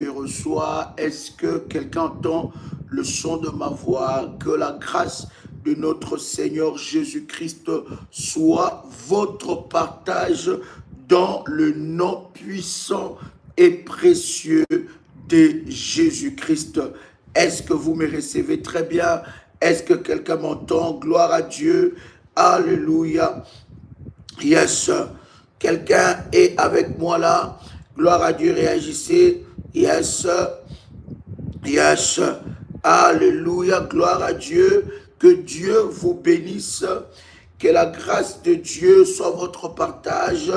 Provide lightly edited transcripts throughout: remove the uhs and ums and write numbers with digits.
me reçoit? Est-ce que quelqu'un entend le son de ma voix? Que la grâce de notre Seigneur Jésus-Christ soit votre partage dans le nom puissant et précieux de Jésus-Christ. Est-ce que vous me recevez très bien? Est-ce que quelqu'un m'entend? Gloire à Dieu. Alléluia. Yes. Quelqu'un est avec moi là? Gloire à Dieu, réagissez. Yes. Yes. Alléluia. Gloire à Dieu. Que Dieu vous bénisse. Que la grâce de Dieu soit votre partage.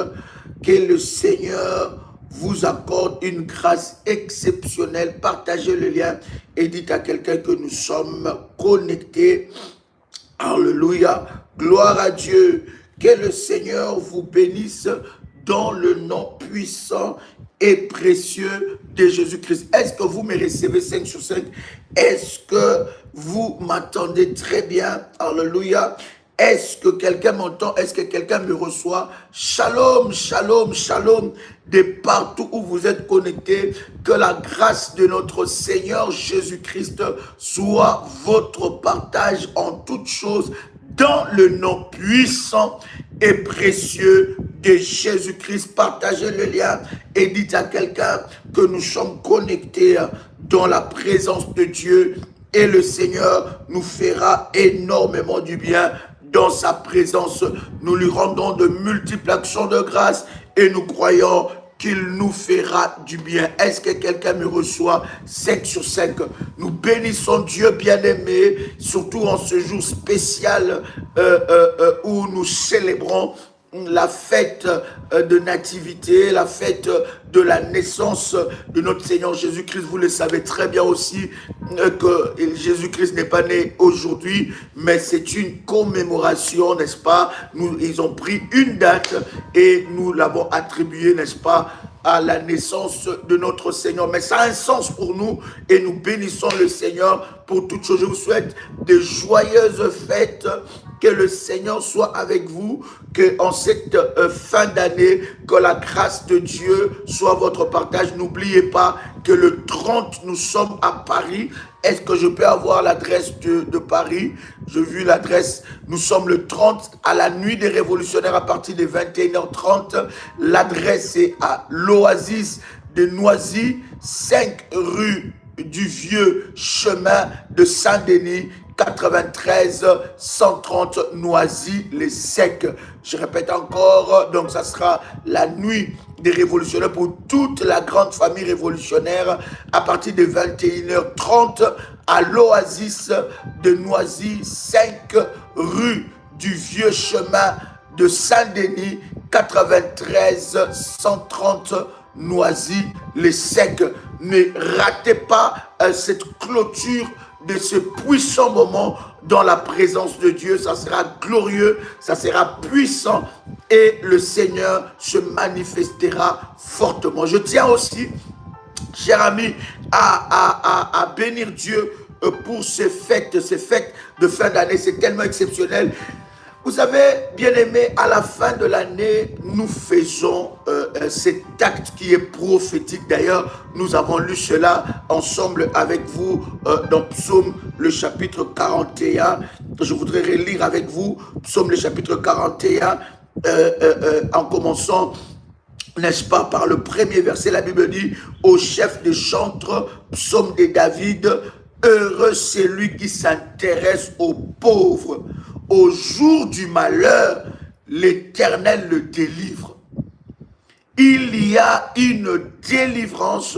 Que le Seigneur vous accorde une grâce exceptionnelle. Partagez le lien et dites à quelqu'un que nous sommes connectés. Alléluia. Gloire à Dieu. Que le Seigneur vous bénisse dans le nom puissant et précieux de Jésus-Christ. Est-ce que vous me recevez 5 sur 5? Est-ce que vous m'attendez très bien? Alléluia. Est-ce que quelqu'un m'entend? Est-ce que quelqu'un me reçoit? Shalom, shalom, shalom. De partout où vous êtes connectés, que la grâce de notre Seigneur Jésus-Christ soit votre partage en toutes choses dans le nom puissant et précieux de Jésus-Christ. Partagez le lien et dites à quelqu'un que nous sommes connectés dans la présence de Dieu et le Seigneur nous fera énormément du bien dans sa présence. Nous lui rendons de multiples actions de grâce et nous croyons qu'il nous fera du bien. Est-ce que quelqu'un me reçoit? 5 sur 5. Nous bénissons Dieu bien-aimé, surtout en ce jour spécial où nous célébrons la fête de nativité, la fête de la naissance de notre Seigneur Jésus-Christ. Vous le savez très bien aussi que Jésus-Christ n'est pas né aujourd'hui, mais c'est une commémoration, n'est-ce pas? Ils ont pris une date et nous l'avons attribuée, n'est-ce pas, à la naissance de notre Seigneur. Mais ça a un sens pour nous et nous bénissons le Seigneur pour toutes choses. Je vous souhaite de joyeuses fêtes. Que le Seigneur soit avec vous, que en cette fin d'année, que la grâce de Dieu soit votre partage. N'oubliez pas que le 30, nous sommes à Paris. Est-ce que je peux avoir l'adresse de Paris? J'ai vu l'adresse. Nous sommes le 30 à la nuit des révolutionnaires à partir de 21h30. L'adresse est à l'Oasis de Noisy, 5 rue du Vieux Chemin de Saint-Denis, 93 130 Noisy-les-Secs. Je répète encore, donc ça sera la nuit des révolutionnaires pour toute la grande famille révolutionnaire à partir de 21h30 à l'Oasis de Noisy, 5 rue du Vieux Chemin de Saint-Denis, 93 130 Noisy-les-Secs. Ne ratez pas cette clôture de ce puissant moment dans la présence de Dieu. Ça sera glorieux, ça sera puissant et le Seigneur se manifestera fortement. Je tiens aussi, cher ami, à bénir Dieu pour ces fêtes de fin d'année. C'est tellement exceptionnel. Vous savez, bien-aimés, à la fin de l'année, nous faisons cet acte qui est prophétique. D'ailleurs, nous avons lu cela ensemble avec vous dans Psaume, le chapitre 41. Je voudrais relire avec vous Psaume, le chapitre 41, en commençant, n'est-ce pas, par le premier verset. La Bible dit, au chef des chantres, Psaume de David, heureux c'est lui qui s'intéresse aux pauvres. Au jour du malheur, l'Éternel le délivre. Il y a une délivrance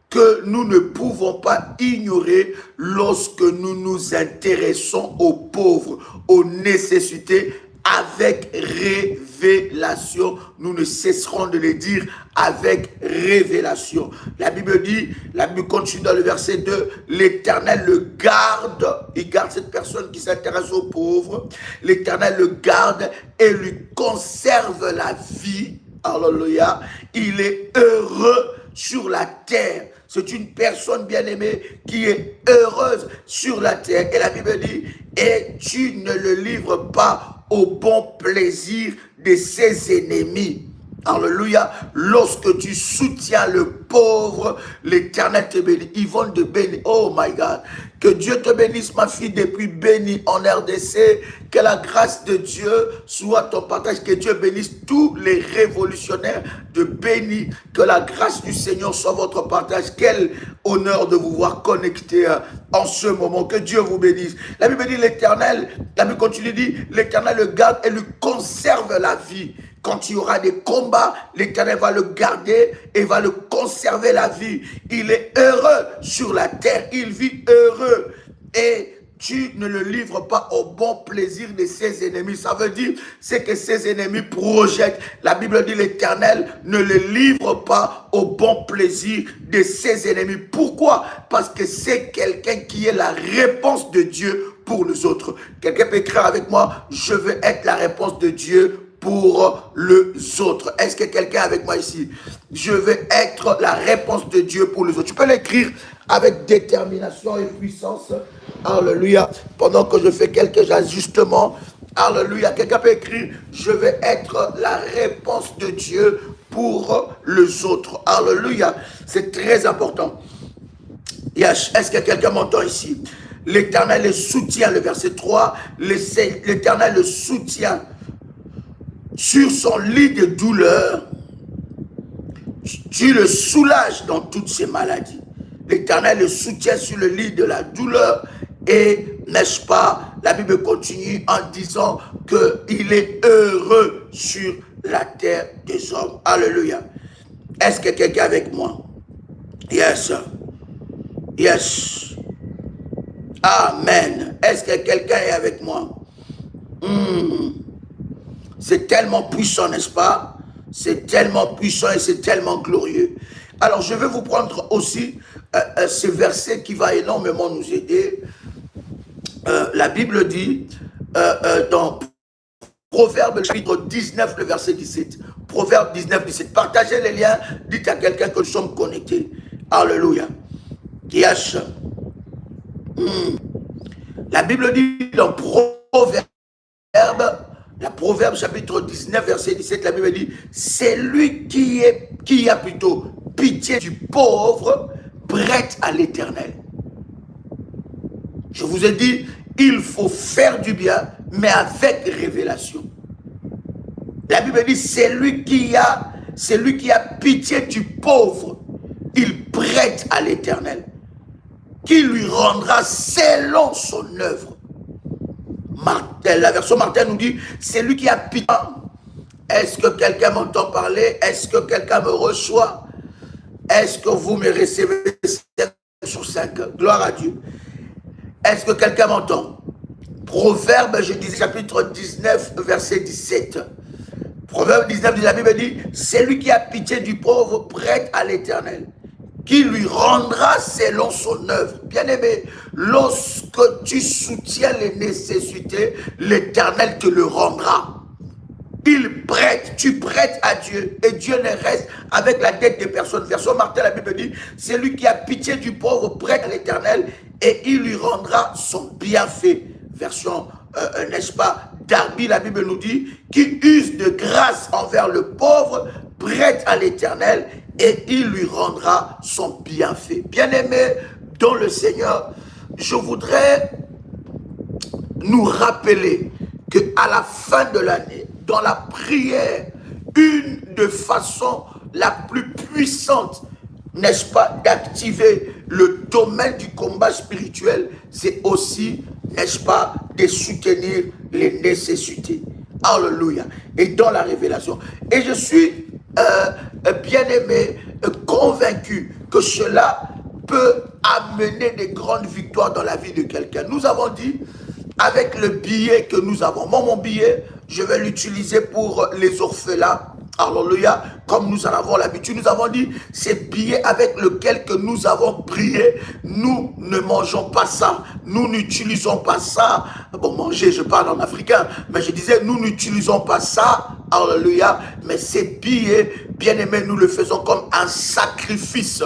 que nous ne pouvons pas ignorer lorsque nous nous intéressons aux pauvres, aux nécessités, avec révélation. Nous ne cesserons de le dire avec révélation. La Bible dit, la Bible continue dans le verset 2, l'Éternel le garde, il garde cette personne qui s'intéresse aux pauvres, l'Éternel le garde et lui conserve la vie. Alléluia, il est heureux sur la terre. C'est une personne bien-aimée qui est heureuse sur la terre. Et la Bible dit, et tu ne le livres pas au bon plaisir de ses ennemis. Alléluia. Lorsque tu soutiens le pauvre, l'Éternel te bénit. Yvonne de bénir. Oh my God. Que Dieu te bénisse, ma fille, depuis béni en RDC. Que la grâce de Dieu soit ton partage. Que Dieu bénisse tous les révolutionnaires de béni. Que la grâce du Seigneur soit votre partage. Quel honneur de vous voir connectés en ce moment. Que Dieu vous bénisse. La Bible dit l'Éternel, la Bible continue dit, l'Éternel le garde et lui conserve la vie. Quand il y aura des combats, l'Éternel va le garder et va le conserver la vie. Il est heureux sur la terre, il vit heureux. Et tu ne le livres pas au bon plaisir de ses ennemis. Ça veut dire, c'est que ses ennemis projettent. La Bible dit, l'Éternel ne le livre pas au bon plaisir de ses ennemis. Pourquoi? Parce que c'est quelqu'un qui est la réponse de Dieu pour les autres. Quelqu'un peut écrire avec moi, je veux être la réponse de Dieu pour les autres. Est-ce que quelqu'un est avec moi ici? Je veux être la réponse de Dieu pour les autres. Tu peux l'écrire avec détermination et puissance. Alléluia. Pendant que je fais quelques ajustements. Alléluia. Quelqu'un peut écrire, je veux être la réponse de Dieu pour les autres. Alléluia. C'est très important. Yes. Est-ce que quelqu'un m'entend ici? L'Éternel le soutient, le verset 3. L'Éternel le soutient sur son lit de douleur, tu le soulages dans toutes ses maladies. L'Éternel le soutient sur le lit de la douleur et, n'est-ce pas, la Bible continue en disant qu'il est heureux sur la terre des hommes. Alléluia. Est-ce que quelqu'un est avec moi? Yes. Yes. Amen. Est-ce que quelqu'un est avec moi? C'est tellement puissant, n'est-ce pas? C'est tellement puissant et c'est tellement glorieux. Alors, je vais vous prendre aussi ce verset qui va énormément nous aider. La Bible dit dans Proverbe chapitre 19, le verset 17. Proverbe 19, 17. Partagez les liens, dites à quelqu'un que nous sommes connectés. Alléluia. Yes. La Bible dit dans Proverbe, la Proverbe chapitre 19, verset 17, la Bible dit, c'est lui qui a plutôt pitié du pauvre, prête à l'Éternel. Je vous ai dit, il faut faire du bien, mais avec révélation. La Bible dit, c'est lui qui a pitié du pauvre, il prête à l'Éternel, qui lui rendra selon son œuvre. La version Martin nous dit, c'est lui qui a pitié. Est-ce que quelqu'un m'entend parler? Est-ce que quelqu'un me reçoit? Est-ce que vous me recevez 5 sur 5? Gloire à Dieu. Est-ce que quelqu'un m'entend? Proverbe, je disais, chapitre 19, verset 17. Proverbe 19, la Bible dit, c'est lui qui a pitié du pauvre, prête à l'Éternel, qui lui rendra selon son œuvre. Bien-aimé, lorsque tu soutiens les nécessités, l'Éternel te le rendra. Il prête, tu prêtes à Dieu et Dieu ne reste avec la dette des personnes. Version Martin, la Bible dit, c'est lui qui a pitié du pauvre, prête à l'Éternel et il lui rendra son bienfait. Version, n'est-ce pas, Darby, la Bible nous dit, qui use de grâce envers le pauvre, prête à l'Éternel et il lui rendra son bienfait. Bien-aimé dans le Seigneur, je voudrais nous rappeler qu'à la fin de l'année, dans la prière, une des façons la plus puissante, n'est-ce pas, d'activer le domaine du combat spirituel, c'est aussi, n'est-ce pas, de soutenir les nécessités. Alléluia. Et dans la révélation. Et je suis bien-aimé, convaincu que cela peut amener des grandes victoires dans la vie de quelqu'un. Nous avons dit, avec le billet que nous avons, moi mon billet, je vais l'utiliser pour les orphelins. Alléluia, comme nous en avons l'habitude, nous avons dit, ces billets avec lesquels que nous avons prié, nous ne mangeons pas ça, nous n'utilisons pas ça. Bon, manger, je parle en africain, mais je disais, nous n'utilisons pas ça, alléluia, mais ces billets, bien aimés, nous le faisons comme un sacrifice,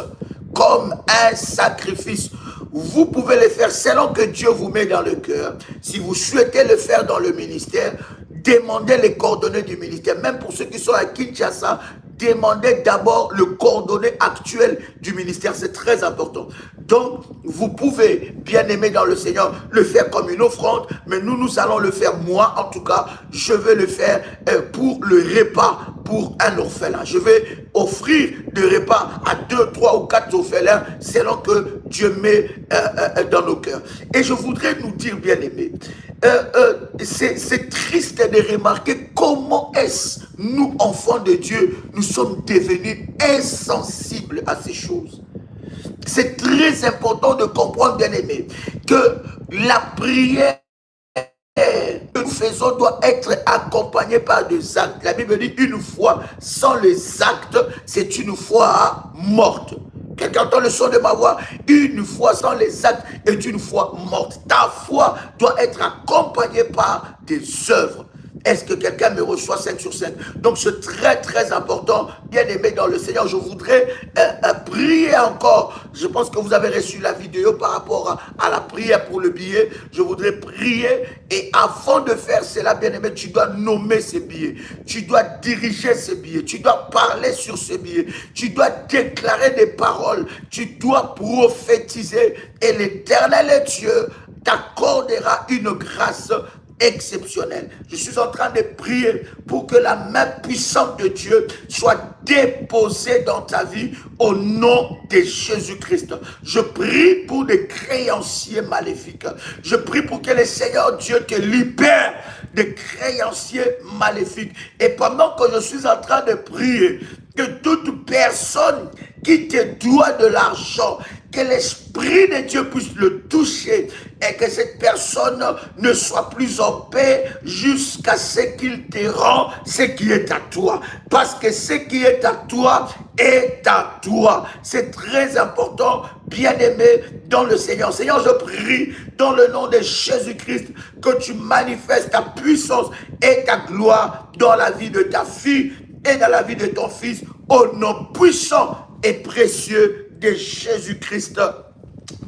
comme un sacrifice. Vous pouvez le faire selon que Dieu vous met dans le cœur. Si vous souhaitez le faire dans le ministère, demandez les coordonnées du ministère. Même pour ceux qui sont à Kinshasa, demandez d'abord le coordonnées actuel du ministère. C'est très important. Donc, vous pouvez, bien aimé dans le Seigneur, le faire comme une offrande, mais nous allons le faire. Moi, en tout cas, je vais le faire pour le repas pour un orphelin. Je vais offrir des repas à 2, 3 ou 4 orphelins selon que Dieu met dans nos cœurs. Et je voudrais nous dire, bien aimé, c'est triste de remarquer comment est-ce, nous, enfants de Dieu, nous sommes devenus insensibles à ces choses. C'est très important de comprendre, bien aimé, que la prière que nous faisons doit être accompagnée par des actes. La Bible dit une foi sans les actes, c'est une foi morte. Quelqu'un entend le son de ma voix? Une foi sans les actes est une foi morte. Ta foi doit être accompagnée par des œuvres. Est-ce que quelqu'un me reçoit 5 sur 5? Donc c'est très très important, bien aimé dans le Seigneur. Je voudrais prier encore. Je pense que vous avez reçu la vidéo par rapport à la prière pour le billet. Je voudrais prier et avant de faire cela, bien aimé, tu dois nommer ces billets. Tu dois diriger ces billets. Tu dois parler sur ces billets. Tu dois déclarer des paroles. Tu dois prophétiser et l'Éternel Dieu t'accordera une grâce exceptionnel. Je suis en train de prier pour que la main puissante de Dieu soit déposée dans ta vie au nom de Jésus-Christ. Je prie pour des créanciers maléfiques. Je prie pour que le Seigneur Dieu te libère des créanciers maléfiques. Et pendant que je suis en train de prier, que toute personne qui te doit de l'argent, que l'Esprit de Dieu puisse le toucher et que cette personne ne soit plus en paix jusqu'à ce qu'il te rend ce qui est à toi. Parce que ce qui est à toi est à toi. C'est très important, bien-aimé dans le Seigneur. Seigneur, je prie dans le nom de Jésus-Christ que tu manifestes ta puissance et ta gloire dans la vie de ta fille et dans la vie de ton fils, au nom puissant et précieux de Jésus-Christ.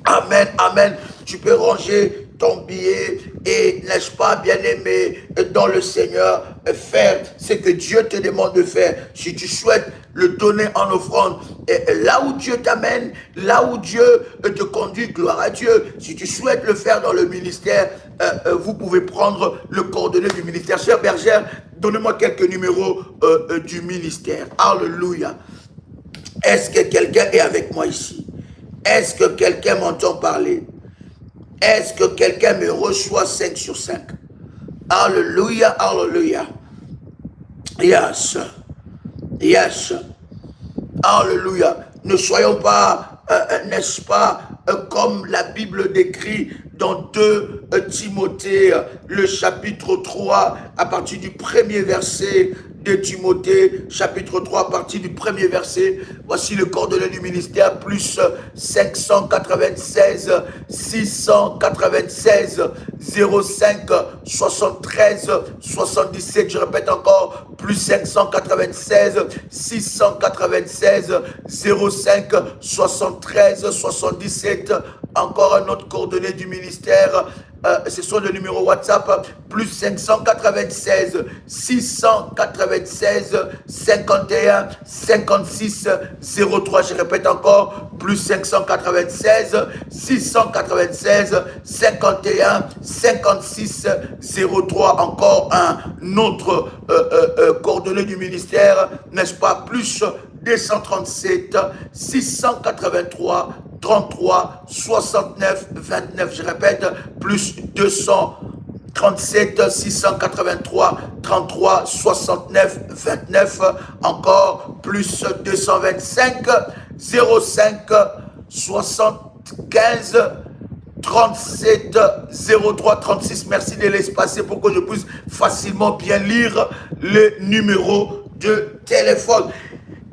Amen, amen. Tu peux ranger ton billet et, n'est-ce pas, bien-aimé, dans le Seigneur, faire ce que Dieu te demande de faire. Si tu souhaites le donner en offrande, et là où Dieu t'amène, là où Dieu te conduit, gloire à Dieu. Si tu souhaites le faire dans le ministère, vous pouvez prendre le coordonnées du ministère. Chère bergère, donnez-moi quelques numéros du ministère. Alléluia. Est-ce que quelqu'un est avec moi ici? Est-ce que quelqu'un m'entend parler? Est-ce que quelqu'un me reçoit 5 sur 5? Alléluia, alléluia. Yes. Yes. Alléluia. Ne soyons pas, n'est-ce pas, comme la Bible décrit dans 2 Timothée, le chapitre 3, à partir du premier verset de Timothée, chapitre 3, à partir du premier verset. Voici le coordonnées du ministère, plus 596 696 05 73 77. Je répète encore, plus 596 696 05 73 77. Encore un autre coordonnée du ministère. Ce sont le numéro WhatsApp, plus 596 696 51 56 03. Je répète encore, plus 596 696 51 56 03. Encore un autre coordonnée du ministère, n'est-ce pas, plus 237 683 33 69 29. Je répète, plus 237 683 33 69 29. Encore plus 225 05 75 37 03 36. Merci de l'espacer pour que je puisse facilement bien lire le numéro de téléphone.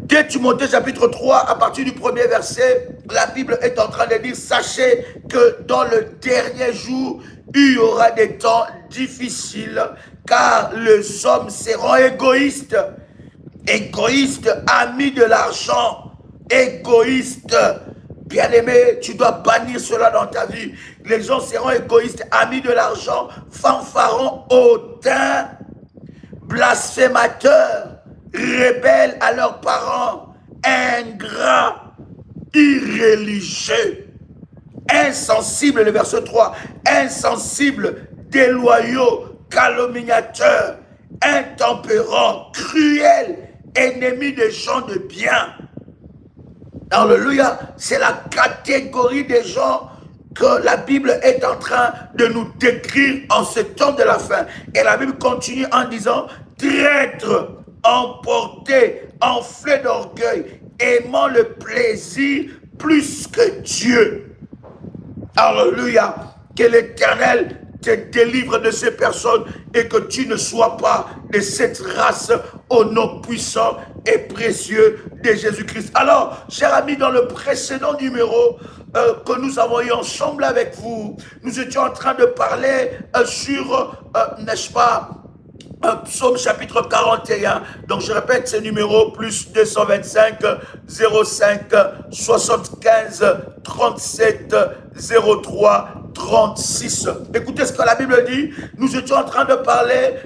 2 Timothée chapitre 3, à partir du premier verset, la Bible est en train de dire: sachez que dans le dernier jour, il y aura des temps difficiles, car les hommes seront égoïstes, amis de l'argent, égoïstes. Bien-aimé, tu dois bannir cela dans ta vie. Les gens seront égoïstes, amis de l'argent, fanfarons, hautains, blasphémateurs, rebelles à leurs parents, ingrats, irréligieux, insensibles, le verset 3, insensibles, déloyaux, calomniateurs, intempérants, cruels, ennemis des gens de bien. Alléluia, c'est la catégorie des gens que la Bible est en train de nous décrire en ce temps de la fin. Et la Bible continue en disant, traîtres, emportés, enflés d'orgueil, aimant le plaisir plus que Dieu. Alléluia, que l'Éternel te délivre de ces personnes et que tu ne sois pas de cette race au nom puissant et précieux de Jésus-Christ. Alors, chers amis, dans le précédent numéro que nous avons eu ensemble avec vous, nous étions en train de parler sur, n'est-ce pas, Psaume chapitre 41, donc je répète ce numéro, plus 225 05 75 37 03 36. Écoutez ce que la Bible dit. Nous étions en train de parler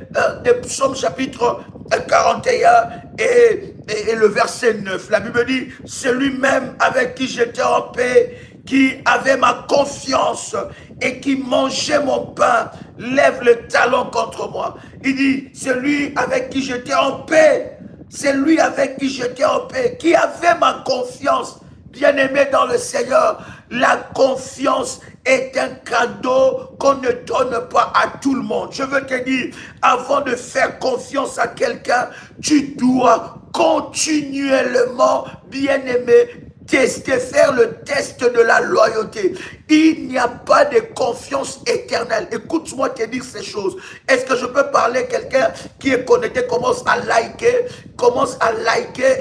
de Psaume chapitre 41 et le verset 9. La Bible dit, c'est lui-même avec qui j'étais en paix, qui avait ma confiance et qui mangeait mon pain, lève le talon contre moi. Il dit, c'est lui avec qui j'étais en paix, c'est lui avec qui j'étais en paix, qui avait ma confiance. Bien-aimé dans le Seigneur, la confiance est un cadeau qu'on ne donne pas à tout le monde. Je veux te dire, avant de faire confiance à quelqu'un, tu dois continuellement, bien-aimé, faire le test de la loyauté. Il n'y a pas de confiance éternelle. Écoute-moi te dire ces choses. Est-ce que je peux parler à quelqu'un qui est connecté, commence à liker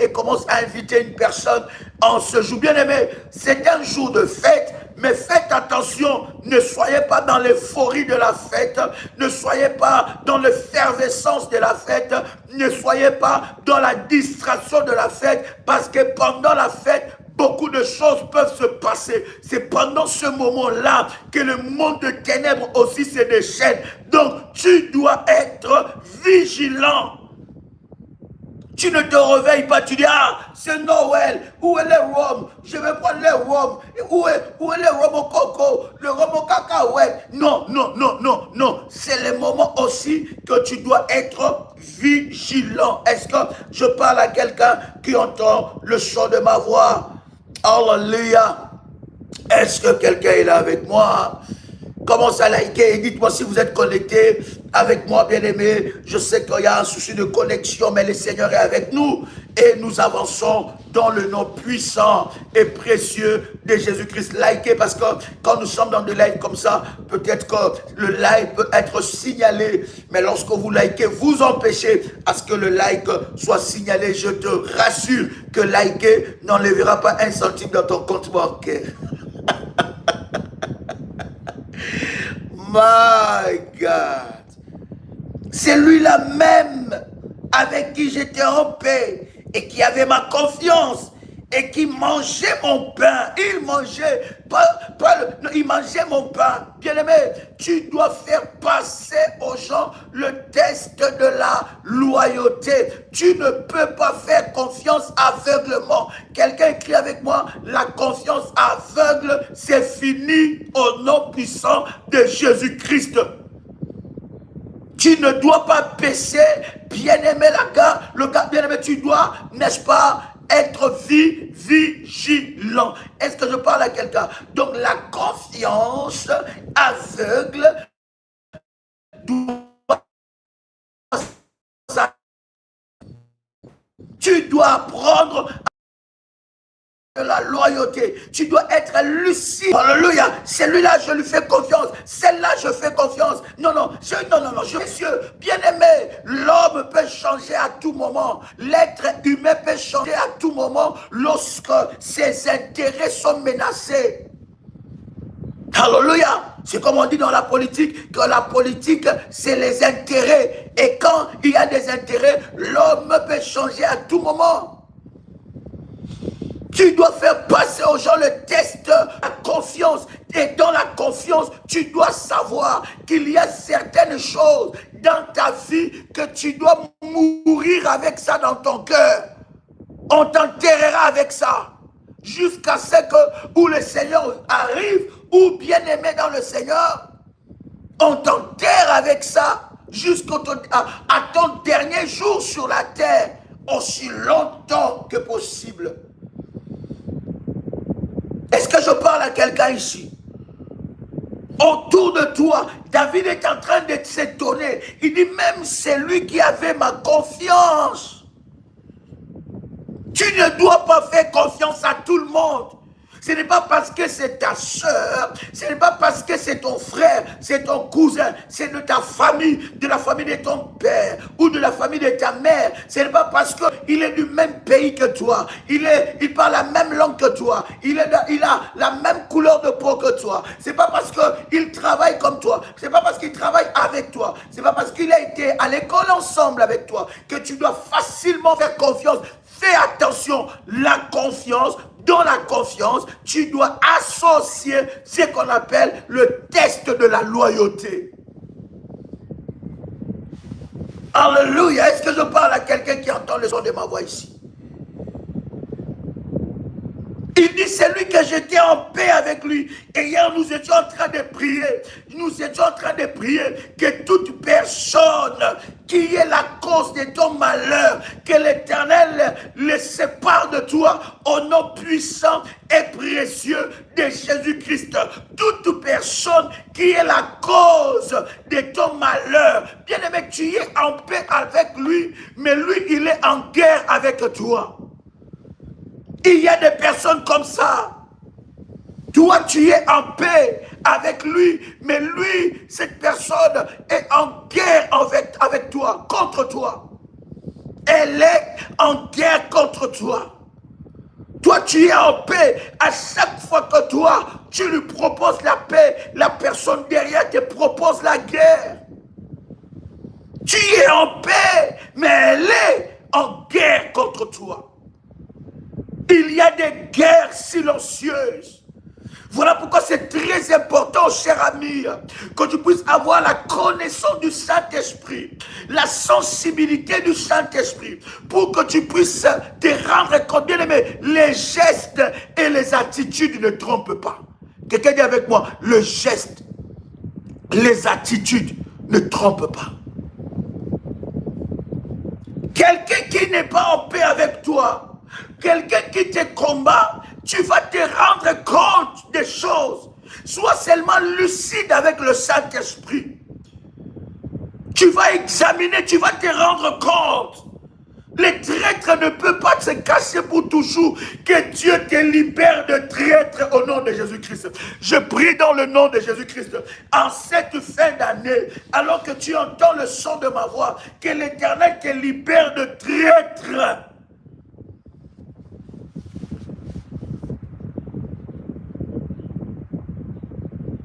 et commence à inviter une personne en ce jour? Bien aimé, c'est un jour de fête, mais faites attention, ne soyez pas dans l'euphorie de la fête, ne soyez pas dans l'effervescence de la fête, ne soyez pas dans la distraction de la fête, parce que pendant la fête, beaucoup de choses peuvent se passer. C'est pendant ce moment-là que le monde de ténèbres aussi se déchaîne. Donc, tu dois être vigilant. Tu ne te réveilles pas, tu dis, ah, c'est Noël, où est le rhum? Je vais prendre le rhum. Où est le rhum au coco, le rhum au cacahuète? Non, non, non, non, non. C'est le moment aussi que tu dois être vigilant. Est-ce que je parle à quelqu'un qui entend le son de ma voix? Alléluia. Est-ce que quelqu'un est là avec moi? Commence à liker et dites-moi si vous êtes connecté avec moi, bien-aimé. Je sais qu'il y a un souci de connexion, mais le Seigneur est avec nous. Et nous avançons dans le nom puissant et précieux de Jésus-Christ. Likez, parce que quand nous sommes dans des lives comme ça, peut-être que le live peut être signalé. Mais lorsque vous likez, vous empêchez à ce que le like soit signalé. Je te rassure que liker n'enlèvera pas un centime dans ton compte bancaire. My God. C'est lui-là même avec qui j'étais en paix et qui avait ma confiance et qui mangeait mon pain. Il mangeait, il mangeait mon pain. Bien-aimé, tu dois faire passer aux gens le test de la loyauté. Tu ne peux pas faire confiance aveuglement. Quelqu'un écrit avec moi, la confiance aveugle, c'est fini au nom puissant de Jésus-Christ. Tu ne dois pas baisser, bien-aimé le gars, bien-aimé, tu dois, n'est-ce pas, être vigilant. Est-ce que je parle à quelqu'un? Donc la confiance aveugle tu dois apprendre la loyauté, tu dois être lucide. Alléluia, celui-là je lui fais confiance, celle-là je fais confiance. Non, monsieur, bien-aimé, l'homme peut changer à tout moment, l'être humain peut changer à tout moment lorsque ses intérêts sont menacés. Alléluia, c'est comme on dit dans la politique, que la politique c'est les intérêts, et quand il y a des intérêts, l'homme peut changer à tout moment. Tu dois faire passer aux gens le test de la confiance. Et dans la confiance, confiance, tu dois savoir qu'il y a certaines choses dans ta vie que tu dois mourir avec ça dans ton cœur. On t'enterrera avec ça. Jusqu'à ce que, où le Seigneur arrive, ou bien-aimé dans le Seigneur, on t'enterre avec ça jusqu'à ton dernier jour sur la terre, aussi longtemps que possible. Est-ce que je parle à quelqu'un ici? Autour de toi, David est en train de s'étonner. Il dit, même c'est lui qui avait ma confiance. Tu ne dois pas faire confiance à tout le monde. Ce n'est pas parce que c'est ta soeur, ce n'est pas parce que c'est ton frère, c'est ton cousin, c'est de ta famille, de la famille de ton père ou de la famille de ta mère. Ce n'est pas parce qu'il est du même pays que toi, il parle la même langue que toi, il a la même couleur de peau que toi. Ce n'est pas parce qu'il travaille comme toi, ce n'est pas parce qu'il travaille avec toi, ce n'est pas parce qu'il a été à l'école ensemble avec toi que tu dois facilement faire confiance. Fais attention, la confiance. Dans la confiance, tu dois associer ce qu'on appelle le test de la loyauté. Alléluia. Est-ce que je parle à quelqu'un qui entend le son de ma voix ici? Il dit, c'est lui que j'étais en paix avec lui. Et hier, nous étions en train de prier. Nous étions en train de prier que toute personne qui est la cause de ton malheur, que l'Éternel le sépare de toi au nom puissant et précieux de Jésus-Christ. Toute personne qui est la cause de ton malheur, bien aimé, tu es en paix avec lui, mais lui, il est en guerre avec toi. Il y a des personnes comme ça. Toi, tu es en paix avec lui, mais lui, cette personne est en guerre avec toi, contre toi. Elle est en guerre contre toi. Toi, tu es en paix. À chaque fois que toi, tu lui proposes la paix, la personne derrière te propose la guerre. Tu es en paix, mais elle est en guerre contre toi. Il y a des guerres silencieuses. Voilà pourquoi c'est très important, cher ami, que tu puisses avoir la connaissance du Saint-Esprit, la sensibilité du Saint-Esprit, pour que tu puisses te rendre compte, bien aimé, les gestes et les attitudes ne trompent pas. Quelqu'un dit avec moi, le geste, les attitudes ne trompent pas. Quelqu'un qui n'est pas en paix avec toi, quelqu'un qui te combat, tu vas te rendre compte des choses. Sois seulement lucide avec le Saint-Esprit. Tu vas examiner, tu vas te rendre compte. Les traîtres ne peuvent pas se cacher pour toujours. Que Dieu te libère de traîtres au nom de Jésus-Christ. Je prie dans le nom de Jésus-Christ. En cette fin d'année, alors que tu entends le son de ma voix, que l'Éternel te libère de traîtres.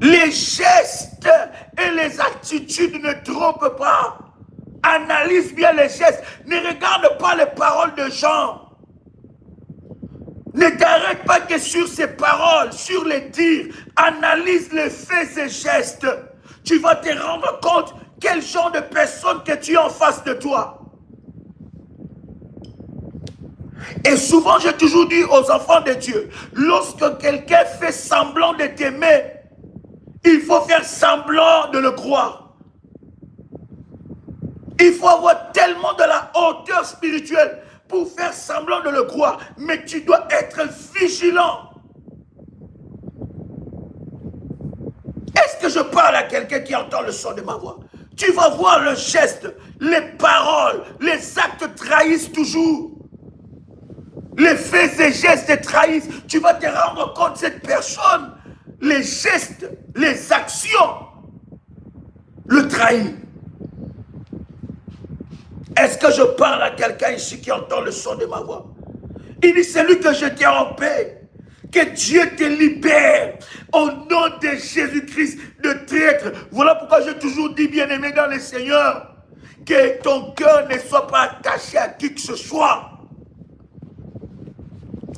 Les gestes et les attitudes ne trompent pas. Analyse bien les gestes. Ne regarde pas les paroles de gens. Ne t'arrête pas que sur ces paroles, sur les dires. Analyse les faits et gestes. Tu vas te rendre compte quel genre de personne que tu as en face de toi. Et souvent, j'ai toujours dit aux enfants de Dieu, lorsque quelqu'un fait semblant de t'aimer, il faut faire semblant de le croire. Il faut avoir tellement de la hauteur spirituelle pour faire semblant de le croire. Mais tu dois être vigilant. Est-ce que je parle à quelqu'un qui entend le son de ma voix? Tu vas voir le geste, les paroles, les actes trahissent toujours. Les faits et gestes trahissent. Tu vas te rendre compte de cette personne. Les gestes, les actions le trahissent. Est-ce que je parle à quelqu'un ici qui entend le son de ma voix? Il dit, c'est lui que je tiens en paix. Que Dieu te libère au nom de Jésus-Christ de traître. Voilà pourquoi j'ai toujours dit, bien-aimé dans le Seigneur, que ton cœur ne soit pas attaché à qui que ce soit.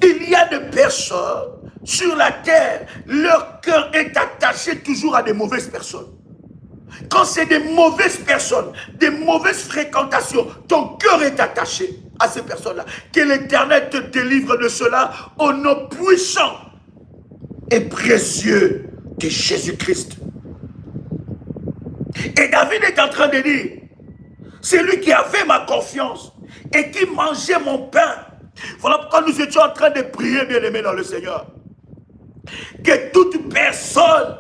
Il y a des personnes sur la terre, leur cœur est attaché toujours à des mauvaises personnes. Quand c'est des mauvaises personnes, des mauvaises fréquentations, ton cœur est attaché à ces personnes-là. Que l'Éternel te délivre de cela au nom puissant et précieux de Jésus-Christ. Et David est en train de dire, c'est lui qui avait ma confiance et qui mangeait mon pain. Voilà pourquoi nous étions en train de prier, bien-aimés dans le Seigneur. Que toute personne,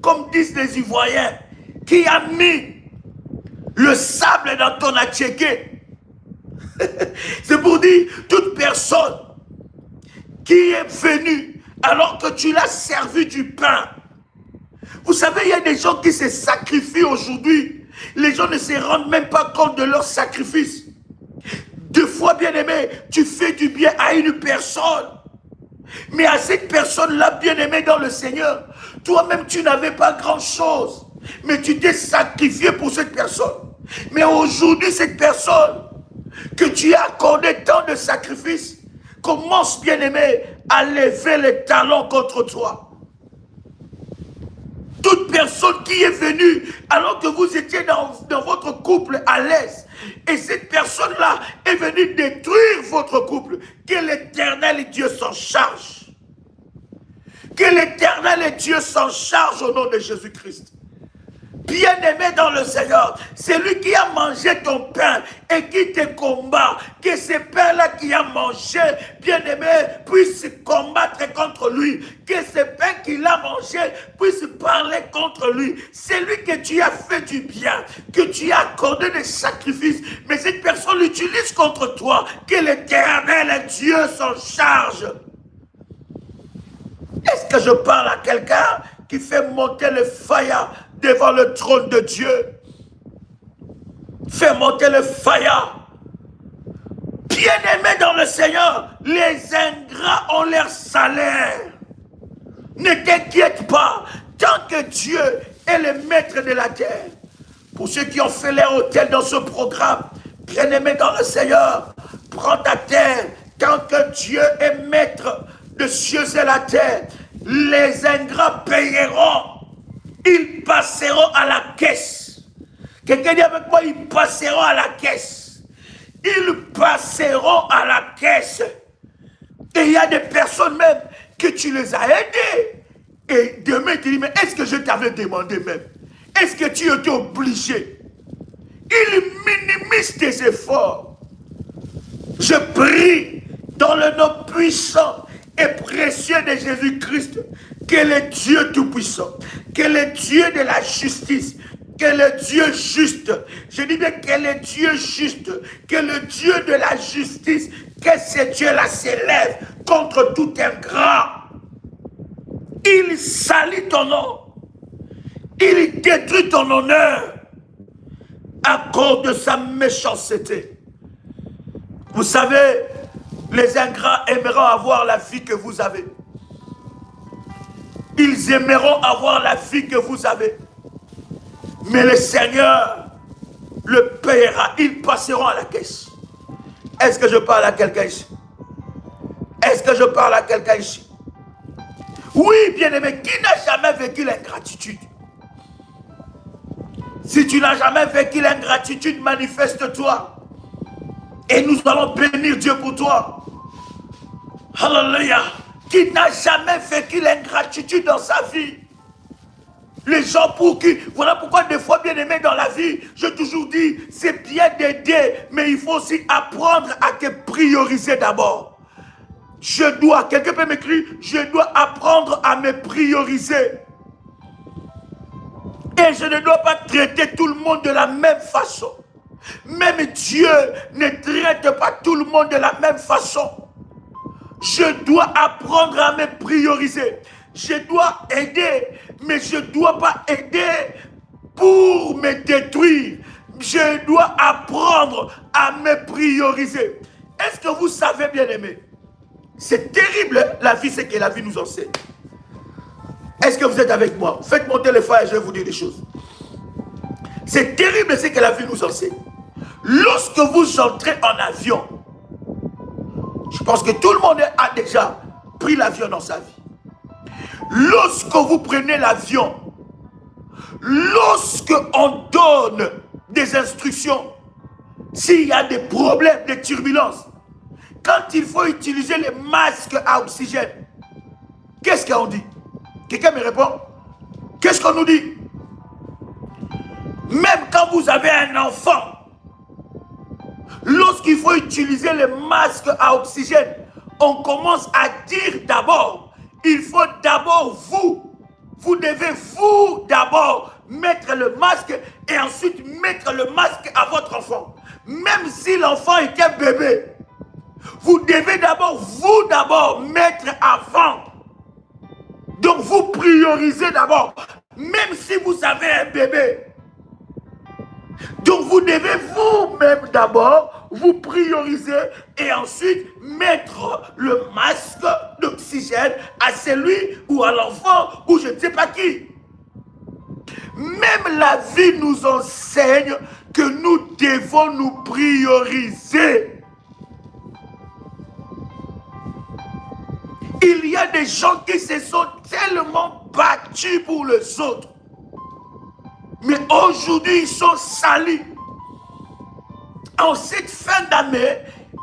comme disent les Ivoiriens, qui a mis le sable dans ton attiéké, c'est pour dire toute personne qui est venue alors que tu l'as servi du pain. Vous savez, il y a des gens qui se sacrifient aujourd'hui. Les gens ne se rendent même pas compte de leur sacrifice. Deux fois, bien-aimé, tu fais du bien à une personne. Mais à cette personne-là, bien-aimée dans le Seigneur, toi-même, tu n'avais pas grand-chose. Mais tu t'es sacrifié pour cette personne. Mais aujourd'hui, cette personne que tu as accordé tant de sacrifices commence, bien-aimé, à lever les talons contre toi. Toute personne qui est venue alors que vous étiez dans votre couple à l'aise, et cette personne-là est venue détruire votre couple, que l'Éternel Dieu s'en charge. Que l'Éternel Dieu s'en charge au nom de Jésus-Christ. Bien-aimé dans le Seigneur, c'est lui qui a mangé ton pain et qui te combat. Que ce pain-là qui a mangé, bien-aimé, puisse combattre contre lui. Que ce pain qu'il a mangé puisse parler contre lui. C'est lui que tu as fait du bien, que tu as accordé des sacrifices. Mais cette personne l'utilise contre toi. Que l'Éternel Dieu s'en charge. Est-ce que je parle à quelqu'un qui fait monter le fire devant le trône de Dieu? Fais monter le fire. Bien-aimés dans le Seigneur, les ingrats ont leur salaire. Ne t'inquiète pas, tant que Dieu est le maître de la terre. Pour ceux qui ont fait leur hôtel dans ce programme, bien-aimés dans le Seigneur, prends ta terre, tant que Dieu est maître de cieux et la terre. Les ingrats payeront. Ils passeront à la caisse. Quelqu'un dit avec moi, ils passeront à la caisse. Ils passeront à la caisse. Et il y a des personnes même que tu les as aidées. Et demain, tu dis, mais est-ce que je t'avais demandé même? Est-ce que tu étais obligé? Ils minimisent tes efforts. Je prie dans le nom puissant et précieux de Jésus-Christ, que le Dieu tout-puissant, que le Dieu de la justice, que le Dieu juste, je dis bien que le Dieu juste, que le Dieu de la justice, que ce Dieu-là s'élève contre tout ingrat. Il salit ton nom, il détruit ton honneur à cause de sa méchanceté. Vous savez, les ingrats aimeront avoir la vie que vous avez. Ils aimeront avoir la vie que vous avez. Mais le Seigneur le payera. Ils passeront à la caisse. Est-ce que je parle à quelqu'un ici? Est-ce que je parle à quelqu'un ici? Oui, bien-aimé, qui n'a jamais vécu l'ingratitude? Si tu n'as jamais vécu l'ingratitude, manifeste-toi. Et nous allons bénir Dieu pour toi. Alléluia. Qui n'a jamais vécu l'ingratitude dans sa vie. Les gens pour qui... Voilà pourquoi des fois, bien aimé dans la vie, je toujours dis, c'est bien d'aider, mais il faut aussi apprendre à te prioriser d'abord. Je dois, quelqu'un peut m'écrire, je dois apprendre à me prioriser. Et je ne dois pas traiter tout le monde de la même façon. Même Dieu ne traite pas tout le monde de la même façon. Je dois apprendre à me prioriser. Je dois aider, mais je ne dois pas aider pour me détruire. Je dois apprendre à me prioriser. Est-ce que vous savez, bien aimé, c'est terrible la vie, c'est que la vie nous enseigne. Est-ce que vous êtes avec moi? Faites monter le feu et je vais vous dire des choses. C'est terrible, c'est que la vie nous enseigne. Lorsque vous entrez en avion, je pense que tout le monde a déjà pris l'avion dans sa vie. Lorsque vous prenez l'avion, lorsque on donne des instructions, s'il y a des problèmes, des turbulences, quand il faut utiliser les masques à oxygène, qu'est-ce qu'on dit? Quelqu'un me répond? Qu'est-ce qu'on nous dit? Même quand vous avez un enfant, lorsqu'il faut utiliser les masques à oxygène, on commence à dire d'abord, il faut d'abord vous devez vous d'abord mettre le masque et ensuite mettre le masque à votre enfant. Même si l'enfant était bébé, vous devez d'abord vous mettre avant. Donc vous priorisez d'abord, même si vous avez un bébé. Donc vous devez vous-même d'abord vous prioriser et ensuite mettre le masque d'oxygène à celui ou à l'enfant ou je ne sais pas qui. Même la vie nous enseigne que nous devons nous prioriser. Il y a des gens qui se sont tellement battus pour les autres. Mais aujourd'hui, ils sont salis. En cette fin d'année,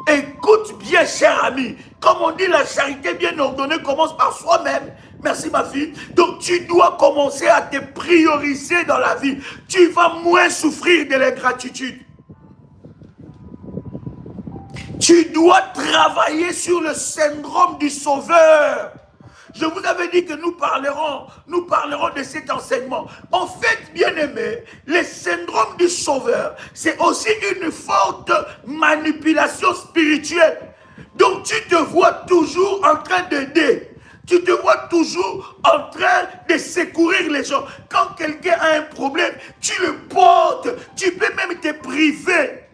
écoute bien, cher ami. Comme on dit, la charité bien ordonnée commence par soi-même. Merci, ma fille. Donc, tu dois commencer à te prioriser dans la vie. Tu vas moins souffrir de l'ingratitude. Tu dois travailler sur le syndrome du sauveur. Je vous avais dit que nous parlerons de cet enseignement. En fait, bien-aimé, le syndrome du sauveur, c'est aussi une forte manipulation spirituelle. Donc, tu te vois toujours en train d'aider. Tu te vois toujours en train de secourir les gens. Quand quelqu'un a un problème, tu le portes. Tu peux même te priver.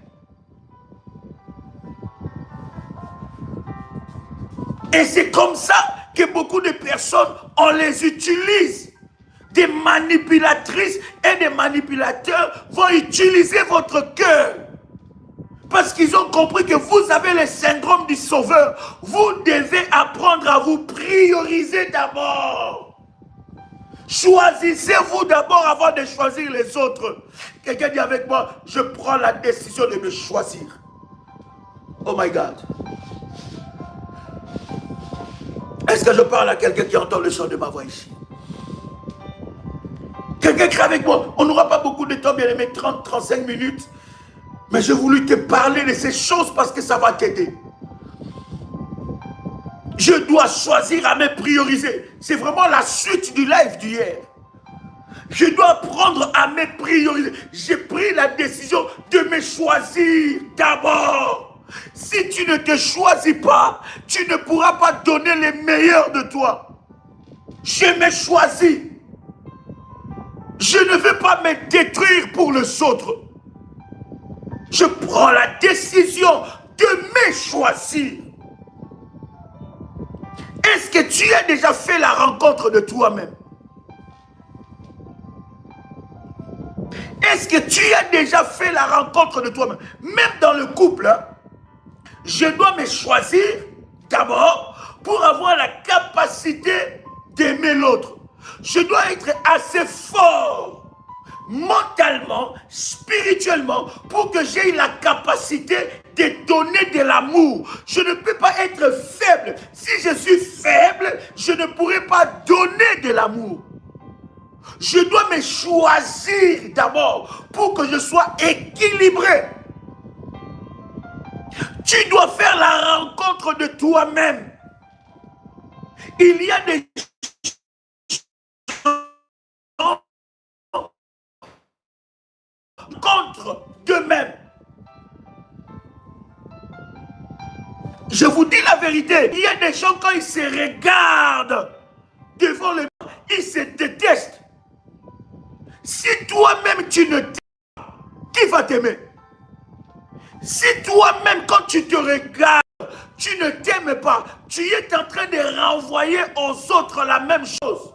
Et c'est comme ça que beaucoup de personnes, on les utilise. Des manipulatrices et des manipulateurs vont utiliser votre cœur. Parce qu'ils ont compris que vous avez le syndrome du sauveur. Vous devez apprendre à vous prioriser d'abord. Choisissez-vous d'abord avant de choisir les autres. Quelqu'un dit avec moi, je prends la décision de me choisir. Oh my God. Est-ce que je parle à quelqu'un qui entend le son de ma voix ici? Quelqu'un qui est avec moi. On n'aura pas beaucoup de temps, bien aimé, 30-35 minutes. Mais j'ai voulu te parler de ces choses parce que ça va t'aider. Je dois choisir à me prioriser. C'est vraiment la suite du live d'hier. Je dois apprendre à me prioriser. J'ai pris la décision de me choisir d'abord. Si tu ne te choisis pas, tu ne pourras pas donner les meilleurs de toi. Je me choisis. Je ne veux pas me détruire pour les autres. Je prends la décision de me choisir. Est-ce que tu as déjà fait la rencontre de toi-même? Est-ce que tu as déjà fait la rencontre de toi-même? Même dans le couple, hein, je dois me choisir d'abord pour avoir la capacité d'aimer l'autre. Je dois être assez fort mentalement, spirituellement, pour que j'aie la capacité de donner de l'amour. Je ne peux pas être faible. Si je suis faible, je ne pourrai pas donner de l'amour. Je dois me choisir d'abord pour que je sois équilibré. Tu dois faire la rencontre de toi-même. Il y a des gens contre d'eux-mêmes. Je vous dis la vérité. Il y a des gens, quand ils se regardent devant le monde, ils se détestent. Si toi-même tu ne t'aimes pas, qui va t'aimer? Si toi-même, quand tu te regardes, tu ne t'aimes pas, tu es en train de renvoyer aux autres la même chose.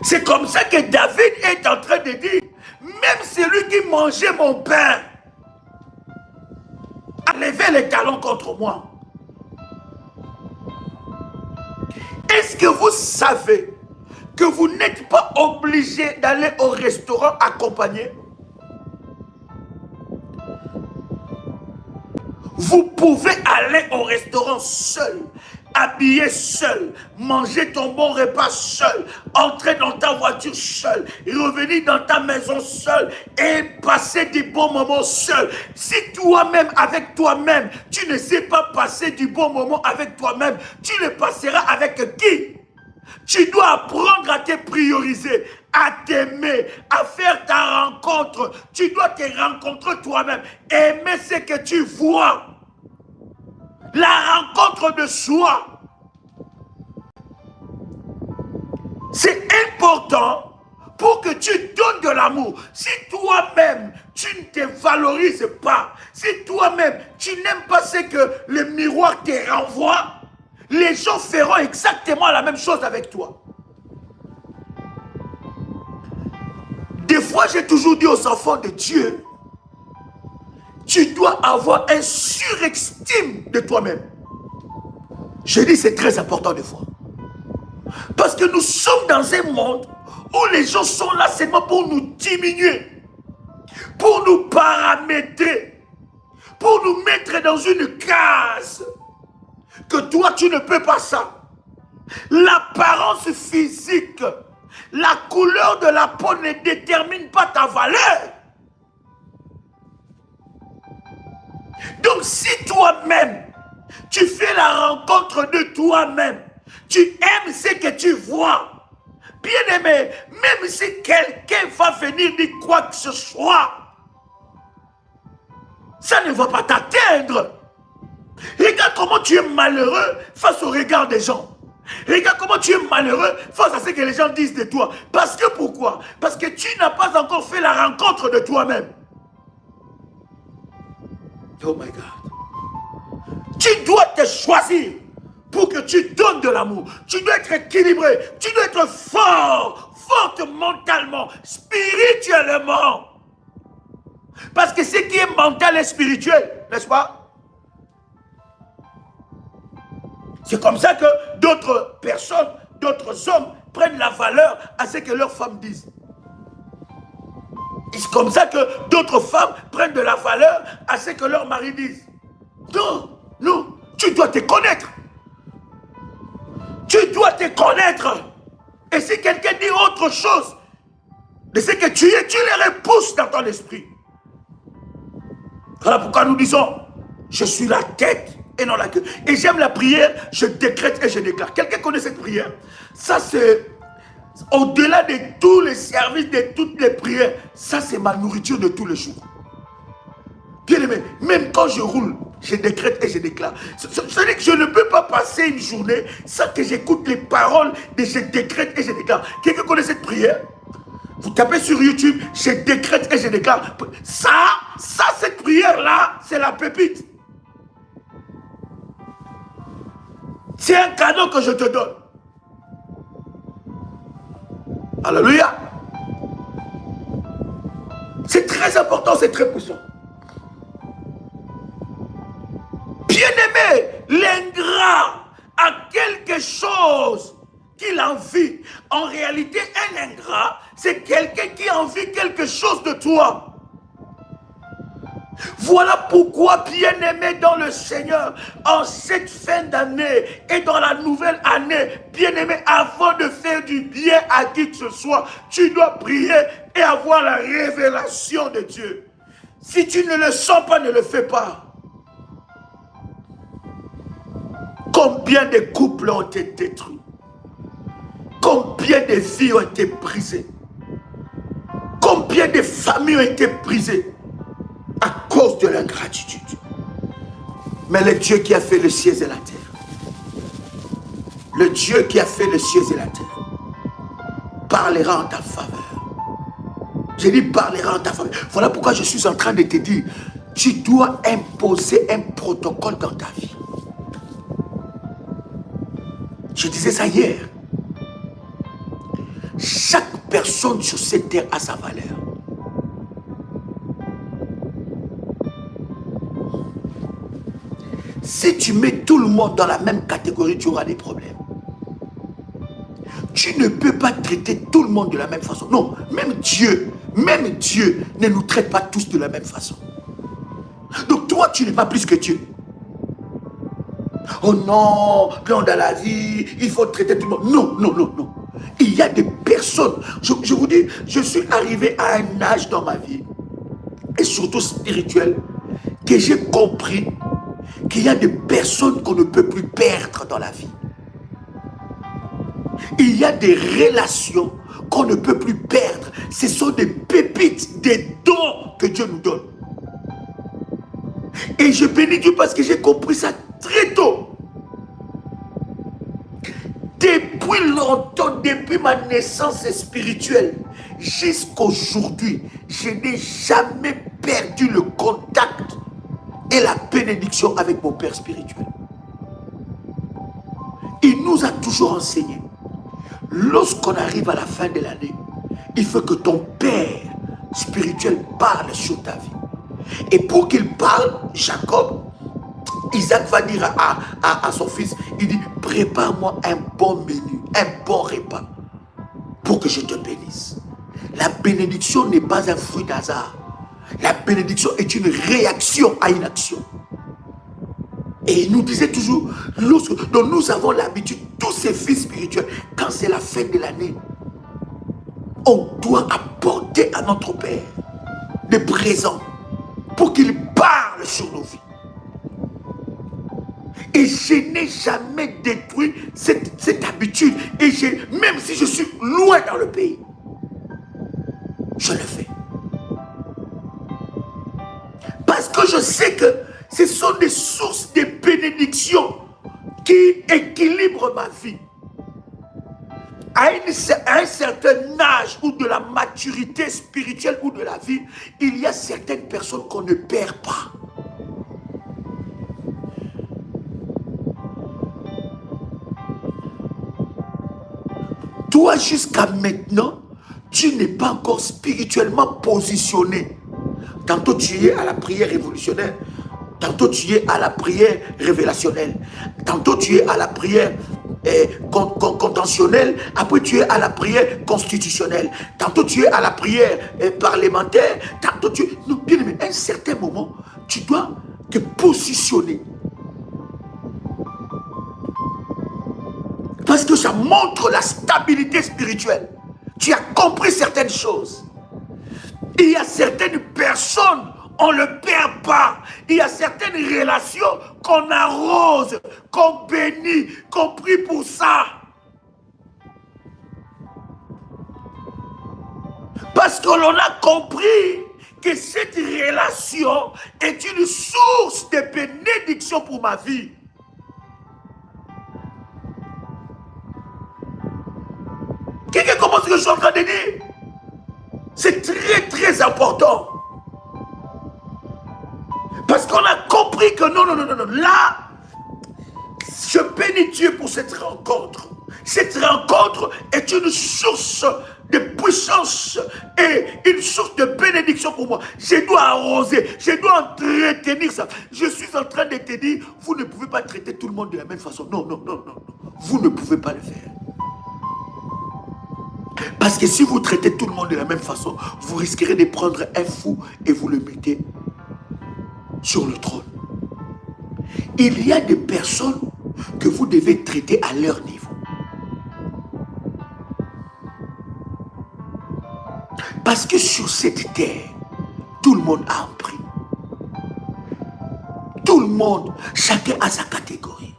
C'est comme ça que David est en train de dire, même celui qui mangeait mon pain a levé les talons contre moi. Est-ce que vous savez que vous n'êtes pas obligé d'aller au restaurant accompagné? Vous pouvez aller au restaurant seul, habillé seul, manger ton bon repas seul, entrer dans ta voiture seul, revenir dans ta maison seul et passer des bons moments seul. Si toi-même, avec toi-même, tu ne sais pas passer du bon moment avec toi-même, tu le passeras avec qui? Tu dois apprendre à te prioriser, à t'aimer, à faire ta rencontre. Tu dois te rencontrer toi-même, aimer ce que tu vois. La rencontre de soi. C'est important pour que tu donnes de l'amour. Si toi-même, tu ne te valorises pas, si toi-même, tu n'aimes pas ce que le miroir te renvoie, les gens feront exactement la même chose avec toi. Des fois, j'ai toujours dit aux enfants de Dieu, tu dois avoir un surestime de toi-même. Je dis, c'est très important des fois. Parce que nous sommes dans un monde où les gens sont là seulement pour nous diminuer, pour nous paramétrer, pour nous mettre dans une case. Que toi, tu ne peux pas ça. L'apparence physique, la couleur de la peau ne détermine pas ta valeur. Donc si toi-même, tu fais la rencontre de toi-même, tu aimes ce que tu vois, bien aimé, même si quelqu'un va venir dire quoi que ce soit, ça ne va pas t'atteindre. Regarde comment tu es malheureux face au regard des gens. Regarde comment tu es malheureux face à ce que les gens disent de toi. Parce que pourquoi? Parce que tu n'as pas encore fait la rencontre de toi-même. Oh my God. Tu dois te choisir pour que tu donnes de l'amour. Tu dois être équilibré. Tu dois être fort, forte mentalement, spirituellement. Parce que ce qui est mental et spirituel, n'est-ce pas? C'est comme ça que d'autres personnes, d'autres hommes prennent la valeur à ce que leurs femmes disent. C'est comme ça que d'autres femmes prennent de la valeur à ce que leurs maris disent. Non, non, tu dois te connaître. Tu dois te connaître. Et si quelqu'un dit autre chose de ce que tu es, tu les repousses dans ton esprit. Voilà pourquoi nous disons, je suis la tête et non la queue. Et j'aime la prière, je décrète et je déclare. Quelqu'un connaît cette prière? Ça c'est au-delà de tous les services, de toutes les prières. Ça c'est ma nourriture de tous les jours. Bien aimé, même quand je roule, je décrète et je déclare. C'est-à-dire que je ne peux pas passer une journée sans que j'écoute les paroles de je décrète et je déclare. Quelqu'un connaît cette prière? Vous tapez sur YouTube, je décrète et je déclare. Ça, cette prière-là, c'est la pépite. C'est un cadeau que je te donne. Alléluia. C'est très important, c'est très puissant. Bien-aimé, l'ingrat a quelque chose qu'il envie. En réalité, un ingrat, c'est quelqu'un qui envie quelque chose de toi. Voilà pourquoi, bien-aimé dans le Seigneur, en cette fin d'année et dans la nouvelle année, bien-aimé, avant de faire du bien à qui que ce soit, tu dois prier et avoir la révélation de Dieu. Si tu ne le sens pas, ne le fais pas. Combien de couples ont été détruits? Combien de vies ont été brisées? Combien de familles ont été brisées à cause de l'ingratitude? Mais le Dieu qui a fait les cieux et la terre, le Dieu qui a fait les cieux et la terre, parlera en ta faveur. Je dis parlera en ta faveur. Voilà pourquoi je suis en train de te dire, tu dois imposer un protocole dans ta vie. Je disais ça hier. Chaque personne sur cette terre a sa valeur. Si tu mets tout le monde dans la même catégorie, tu auras des problèmes. tu ne peux pas traiter tout le monde de la même façon. Non, même Dieu ne nous traite pas tous de la même façon. Donc toi, tu n'es pas plus que Dieu. Oh non, dans la vie, il faut traiter tout le monde. Non, non, non, non. Il y a des personnes, je vous dis, je suis arrivé à un âge dans ma vie, et surtout spirituel, que j'ai compris qu'il y a des personnes qu'on ne peut plus perdre dans la vie. Il y a des relations qu'on ne peut plus perdre. Ce sont des pépites, des dons que Dieu nous donne. Et je bénis Dieu parce que j'ai compris ça très tôt. Depuis longtemps, depuis ma naissance spirituelle, jusqu'aujourd'hui, je n'ai jamais perdu le contact et la bénédiction avec mon Père spirituel. Il nous a toujours enseigné. Lorsqu'on arrive à la fin de l'année, il faut que ton Père spirituel parle sur ta vie. Et pour qu'il parle, Jacob, Isaac va dire à son fils, il dit, prépare-moi un bon menu, un bon repas, pour que je te bénisse. La bénédiction n'est pas un fruit d'hasard. La bénédiction est une réaction à une action. Et il nous disait toujours, donc nous avons l'habitude, tous ces fils spirituels, quand c'est la fin de l'année, on doit apporter à notre Père des présents pour qu'il parle sur nos vies. Et je n'ai jamais détruit cette habitude. Et même si je suis loin dans le pays, je le fais. Parce que je sais que ce sont des sources de bénédiction qui équilibrent ma vie. À un certain âge ou de la maturité spirituelle ou de la vie, il y a certaines personnes qu'on ne perd pas. Toi, jusqu'à maintenant, tu n'es pas encore spirituellement positionné. Tantôt tu es à la prière révolutionnaire, tantôt tu es à la prière révélationnelle, tantôt tu es à la prière contentionnelle, après tu es à la prière constitutionnelle, tantôt tu es à la prière parlementaire, tantôt tu... Non, bien aimé, à un certain moment, tu dois te positionner. Parce que ça montre la stabilité spirituelle. Tu as compris certaines choses. Il y a certaines personnes, on ne le perd pas. Il y a certaines relations qu'on arrose, qu'on bénit, qu'on prie pour ça. Parce que l'on a compris que cette relation est une source de bénédiction pour ma vie. Quelqu'un comprend ce que je suis en train de dire? C'est très très important. Parce qu'on a compris que non, non, non, non, non. Là, je bénis Dieu pour cette rencontre. Cette rencontre est une source de puissance et une source de bénédiction pour moi. Je dois arroser, je dois entretenir ça. Je suis en train de te dire, vous ne pouvez pas traiter tout le monde de la même façon. Non, non, non, non. Vous ne pouvez pas le faire. Parce que si vous traitez tout le monde de la même façon, vous risquerez de prendre un fou et vous le mettez sur le trône. Il y a des personnes que vous devez traiter à leur niveau. Parce que sur cette terre, tout le monde a un prix. Tout le monde, chacun a sa catégorie.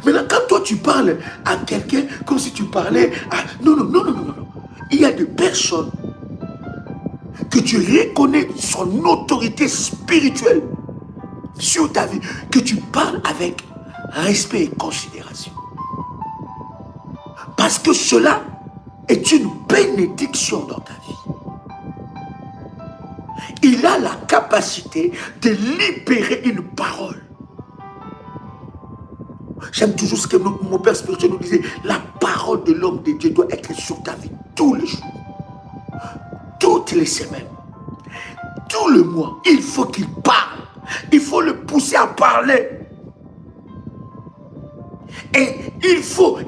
Maintenant, quand toi tu parles à quelqu'un comme si tu parlais à... Non, non, non, non, non, non. Il y a des personnes que tu reconnais son autorité spirituelle sur ta vie, que tu parles avec respect et considération. Parce que cela est une bénédiction dans ta vie. Il a la capacité de libérer une parole. J'aime toujours ce que mon père spirituel nous disait. La parole de l'homme de Dieu doit être sur ta vie tous les jours, toutes les semaines, tout le mois. Il faut qu'il parle. Il faut le pousser à parler. Et il faut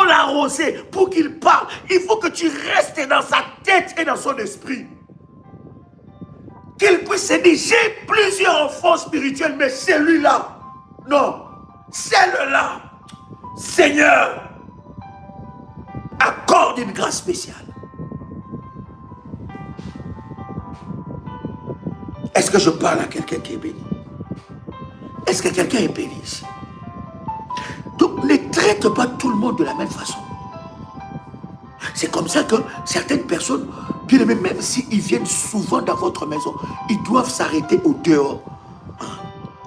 l'arroser pour qu'il parle. Il faut que tu restes dans sa tête et dans son esprit. Qu'il puisse se dire, j'ai plusieurs enfants spirituels, mais celui-là, non, celle-là, Seigneur, accorde une grâce spéciale. Est-ce que je parle à quelqu'un qui est béni? Est-ce que quelqu'un est béni ici? Donc, ne traite pas tout le monde de la même façon. C'est comme ça que certaines personnes, bien aimés, même s'ils viennent souvent dans votre maison, ils doivent s'arrêter au dehors.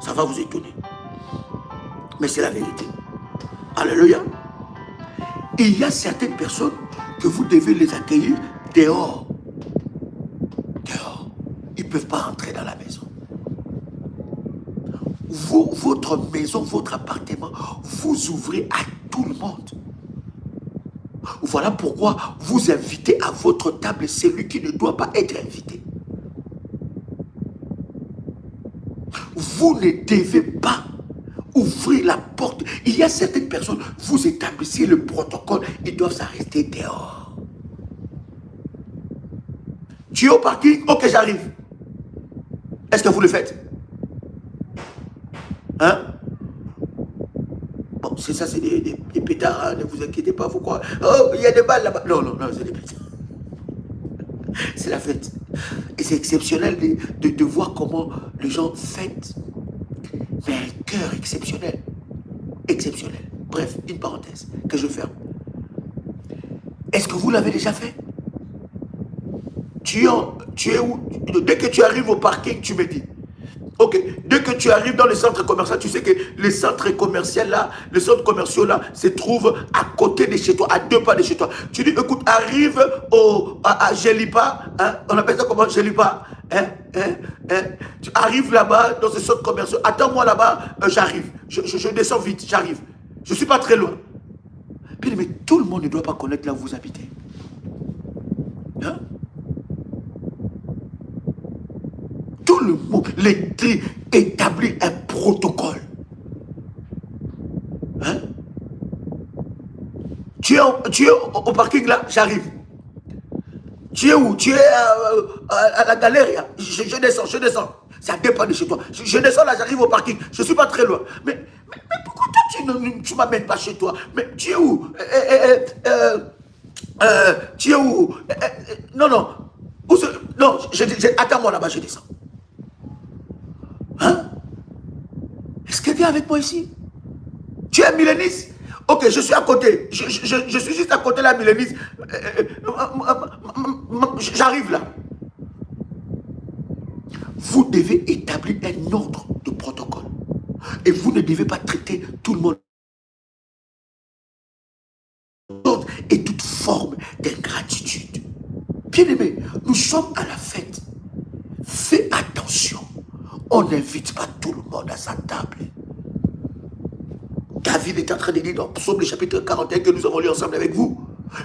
Ça va vous étonner. Mais c'est la vérité. Alléluia. Il y a certaines personnes que vous devez les accueillir dehors. Dehors. Ils ne peuvent pas rentrer dans la maison. Vous, votre maison, votre appartement, vous ouvrez à tout le monde. Voilà pourquoi vous invitez à votre table celui qui ne doit pas être invité. Vous ne devez pas ouvrir la porte. Il y a certaines personnes, vous établissez le protocole, ils doivent s'arrêter dehors. Tu es au parking? Ok, j'arrive. Est-ce que vous le faites? Hein? Bon, c'est ça, c'est des pétards, hein, ne vous inquiétez pas, vous croyez. Oh, il y a des balles là-bas. Non, non, non, c'est des pétards. C'est la fête. Et c'est exceptionnel de voir comment les gens fêtent. Mais un cœur exceptionnel. Exceptionnel. Bref, une parenthèse que je ferme. Est-ce que vous l'avez déjà fait? Tu es où? Dès que tu arrives au parking, tu me dis. Ok, dès que tu arrives dans le centre commercial, tu sais que les centres commerciaux là, les centres commerciaux là, se trouvent à côté de chez toi, à 2 pas de chez toi. Tu dis, écoute, arrive à Gélipa, hein, on appelle ça comment, Gélipa, tu arrives là-bas dans ce centre commercial, attends-moi là-bas, j'arrive, je descends vite, j'arrive, je ne suis pas très loin. Puis, mais tout le monde ne doit pas connaître là où vous habitez. Hein? Tout le monde, l'écrit établit un protocole. Hein? Tu es au parking là, j'arrive. Tu es où? Tu es à la galerie. Je descends. C'est à 2 pas de chez toi. Je descends là, j'arrive au parking. Je ne suis pas très loin. Mais pourquoi toi tu ne m'amènes pas chez toi? Mais tu es où? Tu es où? Non. Non, attends-moi là-bas, je descends. Hein? Est-ce que tu es avec moi ici? Tu es milléniste? Ok, je suis à côté. Je suis juste à côté là, milléniste. J'arrive là. Vous devez établir un ordre de protocole. Et vous ne devez pas traiter tout le monde. Et toute forme d'ingratitude. Bien-aimés, nous sommes à la fête. Fais attention. On n'invite pas tout le monde à sa table. David est en train de dire dans Psaume le chapitre 41 que nous avons lu ensemble avec vous.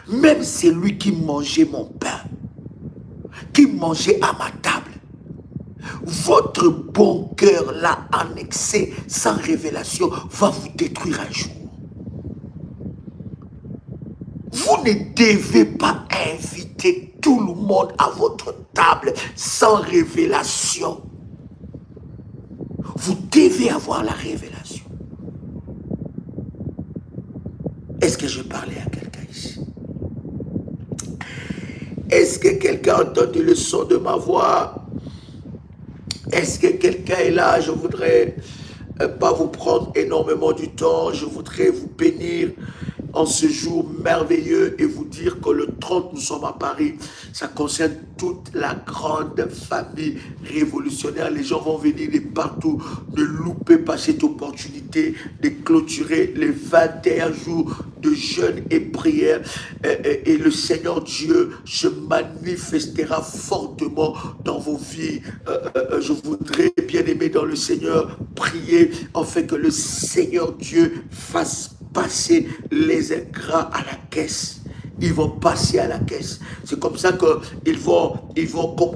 Même celui qui mangeait mon pain, qui mangeait à ma table, votre bon cœur là annexé sans révélation va vous détruire un jour. Vous ne devez pas inviter tout le monde à votre table sans révélation. Vous devez avoir la révélation. Est-ce que je parlais à quelqu'un ici? Est-ce que quelqu'un a entendu le son de ma voix? Est-ce que quelqu'un est là? Je voudrais pas vous prendre énormément du temps. Je voudrais vous bénir en ce jour merveilleux et vous dire que le 30, nous sommes à Paris. Ça concerne toute la grande famille révolutionnaire. Les gens vont venir de partout. Ne loupez pas cette opportunité de clôturer les 21 jours de jeûne et prière. Et le Seigneur Dieu se manifestera fortement dans vos vies. Je voudrais, bien aimé dans le Seigneur, prier afin que le Seigneur Dieu fasse passer les ingrats à la caisse. Ils vont passer à la caisse. C'est comme ça qu'ils vont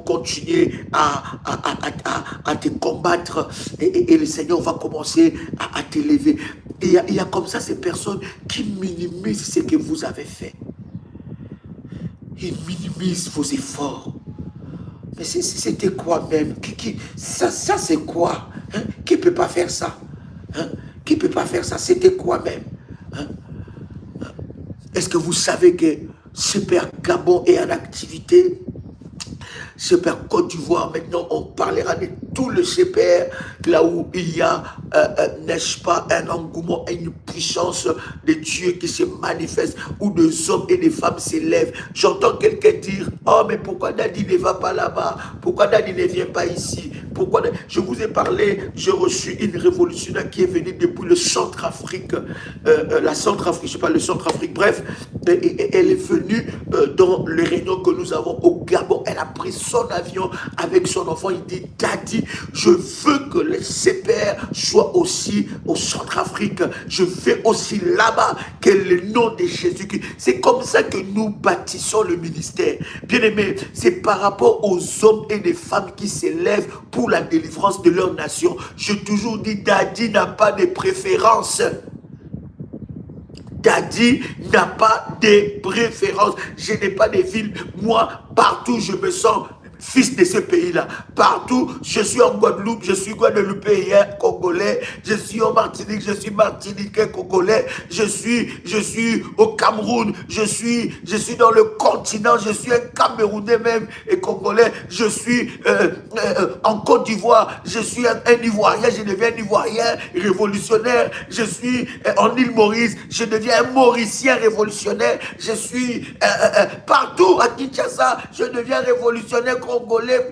continuer à te combattre et le Seigneur va commencer à t'élever. Il y a comme ça ces personnes qui minimisent ce que vous avez fait. Ils minimisent vos efforts. Mais c'était quoi même? Ça c'est quoi? Hein? Qui ne peut pas faire ça? Hein? Qui ne peut pas faire ça? C'était quoi même? Hein? Est-ce que vous savez que Super Gabon est en activité? Super Côte d'Ivoire, maintenant on parlera de tout le CPR, là où il y a, n'est-ce pas, un engouement et une puissance de Dieu qui se manifeste, où des hommes et des femmes s'élèvent. J'entends quelqu'un dire, oh mais pourquoi Dadi ne va pas là-bas? Pourquoi Dadi ne vient pas ici? Pourquoi? Je vous ai parlé, j'ai reçu une révolutionnaire qui est venue depuis le Centrafrique, la Centrafrique, je sais pas, le Centrafrique, bref, elle est venue dans les réunions que nous avons au Gabon. Elle a pris son avion avec son enfant. Il dit, Daddy, je veux que les CPR soient aussi au Centrafrique. Je veux aussi là-bas que le nom de Jésus-Christ. C'est comme ça que nous bâtissons le ministère. Bien aimé, c'est par rapport aux hommes et les femmes qui s'élèvent pour la délivrance de leur nation. J'ai toujours dit, Daddy n'a pas de préférence. Daddy n'a pas de préférence. Je n'ai pas de ville. Moi, partout, je me sens fils de ce pays-là. Partout, je suis en Guadeloupe, je suis Guadeloupéen, Congolais. Je suis en Martinique, je suis Martiniquais, Congolais. Je suis au Cameroun, je suis dans le continent, je suis un Camerounais même et Congolais. Je suis en Côte d'Ivoire, je suis un Ivoirien, je deviens un Ivoirien révolutionnaire. Je suis en île Maurice, je deviens un Mauricien révolutionnaire. Je suis partout à Kinshasa, je deviens révolutionnaire Congolais.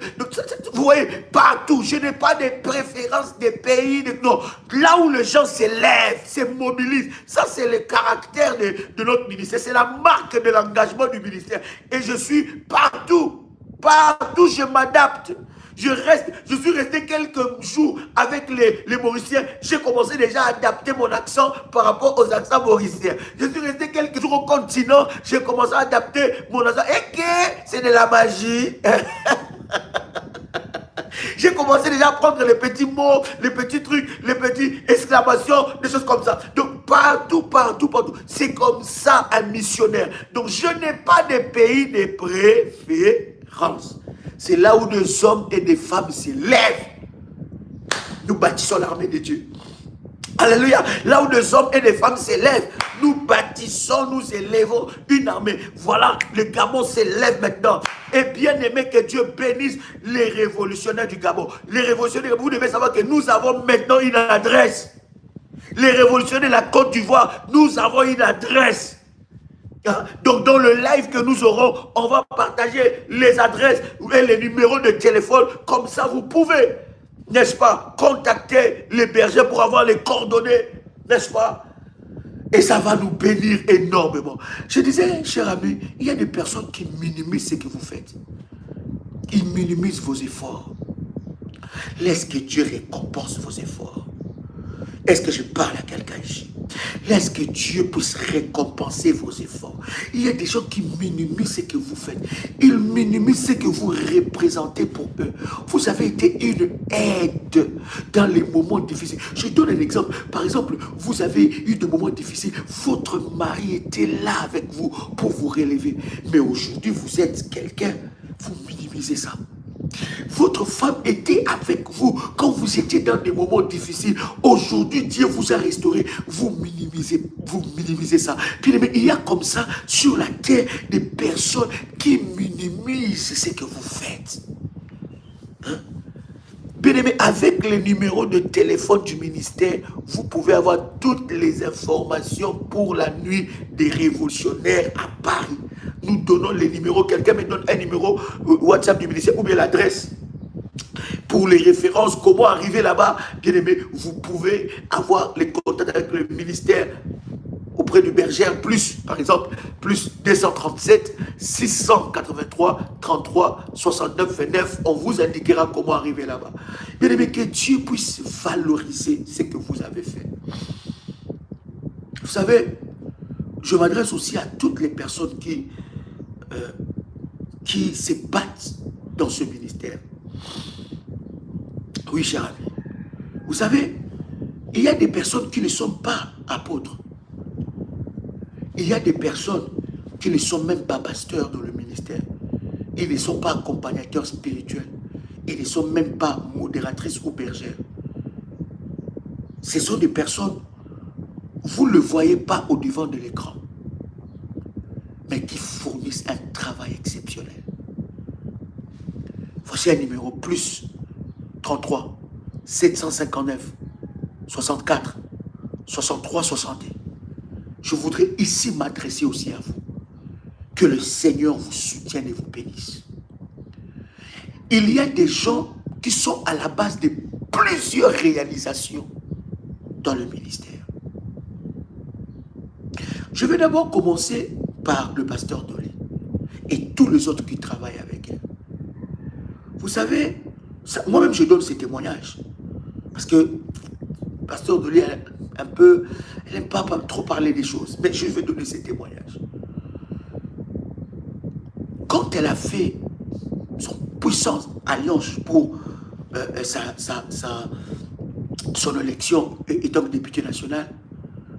Vous voyez, partout, je n'ai pas de préférence des pays. Non, là où les gens s'élèvent, se mobilisent, ça c'est le caractère de notre ministère, c'est la marque de l'engagement du ministère. Et je suis partout, partout je m'adapte. Je suis resté quelques jours avec les Mauriciens. J'ai commencé déjà à adapter mon accent par rapport aux accents mauriciens. Je suis resté quelques jours au continent. J'ai commencé à adapter mon accent. Et que c'est de la magie. J'ai commencé déjà à prendre les petits mots, les petits trucs, les petites exclamations, des choses comme ça. Donc partout, partout, partout. C'est comme ça un missionnaire. Donc je n'ai pas de pays de préférence. C'est là où des hommes et des femmes s'élèvent. Nous bâtissons l'armée de Dieu. Alléluia. Là où des hommes et des femmes s'élèvent, nous bâtissons, nous élevons une armée. Voilà, le Gabon s'élève maintenant. Et bien aimé, que Dieu bénisse les révolutionnaires du Gabon. Les révolutionnaires, vous devez savoir que nous avons maintenant une adresse. Les révolutionnaires de la Côte d'Ivoire, nous avons une adresse. Donc dans le live que nous aurons, on va partager les adresses et les numéros de téléphone. Comme ça, vous pouvez, n'est-ce pas, contacter les bergers pour avoir les coordonnées, n'est-ce pas? Et ça va nous bénir énormément. Je disais, cher ami, il y a des personnes qui minimisent ce que vous faites. Ils minimisent vos efforts. Laisse que Dieu récompense vos efforts. Est-ce que je parle à quelqu'un ici? Laisse que Dieu puisse récompenser vos efforts. Il y a des gens qui minimisent ce que vous faites. Ils minimisent ce que vous représentez pour eux. Vous avez été une aide dans les moments difficiles. Je donne un exemple. Par exemple, vous avez eu des moments difficiles. Votre mari était là avec vous pour vous relever. Mais aujourd'hui, vous êtes quelqu'un. Vous minimisez ça. Votre femme était avec vous quand vous étiez dans des moments difficiles. Aujourd'hui, Dieu vous a restauré. Vous minimisez ça. Puis, il y a comme ça sur la terre des personnes qui minimisent ce que vous faites. Hein? Bien aimé, avec les numéros de téléphone du ministère, vous pouvez avoir toutes les informations pour la nuit des révolutionnaires à Paris. Nous donnons les numéros. Quelqu'un me donne un numéro WhatsApp du ministère ou bien l'adresse. Pour les références, comment arriver là-bas, bien aimé, vous pouvez avoir les contacts avec le ministère auprès du berger, plus, par exemple, plus 237 683 33 69 9. On vous indiquera comment arriver là-bas. Bien aimé, que Dieu puisse valoriser ce que vous avez fait. Vous savez, je m'adresse aussi à toutes les personnes qui se battent dans ce ministère. Oui, cher ami. Vous savez, Il y a des personnes qui ne sont pas apôtres. Il y a des personnes qui ne sont même pas pasteurs dans le ministère. Ils ne sont pas accompagnateurs spirituels. Ils ne sont même pas modératrices ou bergères. Ce sont des personnes, vous ne le voyez pas au devant de l'écran, mais qui fournissent un travail exceptionnel. Voici un numéro plus 33 759 64 63 60. Je voudrais ici m'adresser aussi à vous. Que le Seigneur vous soutienne et vous bénisse. Il y a des gens qui sont à la base de plusieurs réalisations dans le ministère. Je vais d'abord commencer par le pasteur Dolly et tous les autres qui travaillent avec elle. Vous savez, moi-même je donne ces témoignages parce que le pasteur Dolly, elle n'aime pas trop parler des choses, mais je vais donner ces témoignages. Quand elle a fait son puissante alliance pour son élection étant député national,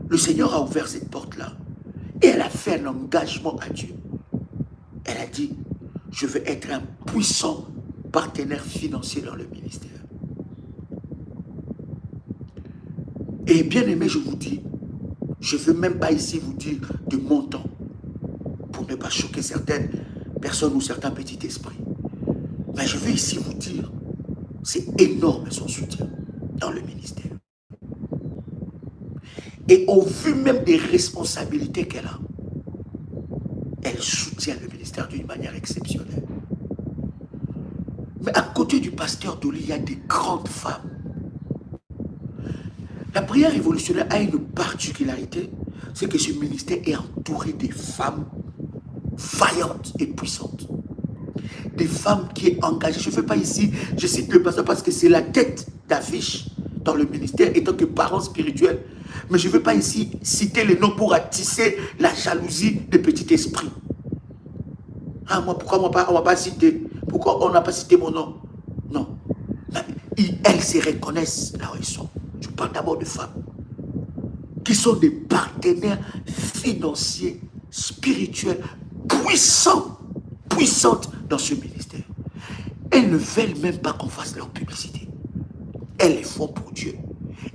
le Seigneur a ouvert cette porte-là. Et elle a fait un engagement à Dieu. Elle a dit, je veux être un puissant partenaire financier dans le ministère. Et bien aimé, je vous dis, je ne veux même pas ici vous dire de montant pour ne pas choquer certaines personnes ou certains petits esprits. Mais je veux ici vous dire, c'est énorme son soutien dans le ministère. Et au vu même des responsabilités qu'elle a, elle soutient le ministère d'une manière exceptionnelle. Mais à côté du pasteur Dolly, il y a des grandes femmes. La prière révolutionnaire a une particularité, c'est que ce ministère est entouré des femmes vaillantes et puissantes. Des femmes qui sont engagées. Je ne fais pas ici, je cite le pasteur parce que c'est la tête d'affiche dans le ministère étant que parent spirituel. Mais je ne veux pas ici citer les noms pour attisser la jalousie des petits esprits. Ah, moi, pourquoi on ne va pas citer? Pourquoi on n'a pas cité mon nom? Non. Elles se reconnaissent là où elles sont. Je parle d'abord de femmes qui sont des partenaires financiers, spirituels, puissantes dans ce ministère. Elles ne veulent même pas qu'on fasse leur publicité. Elles les font pour Dieu.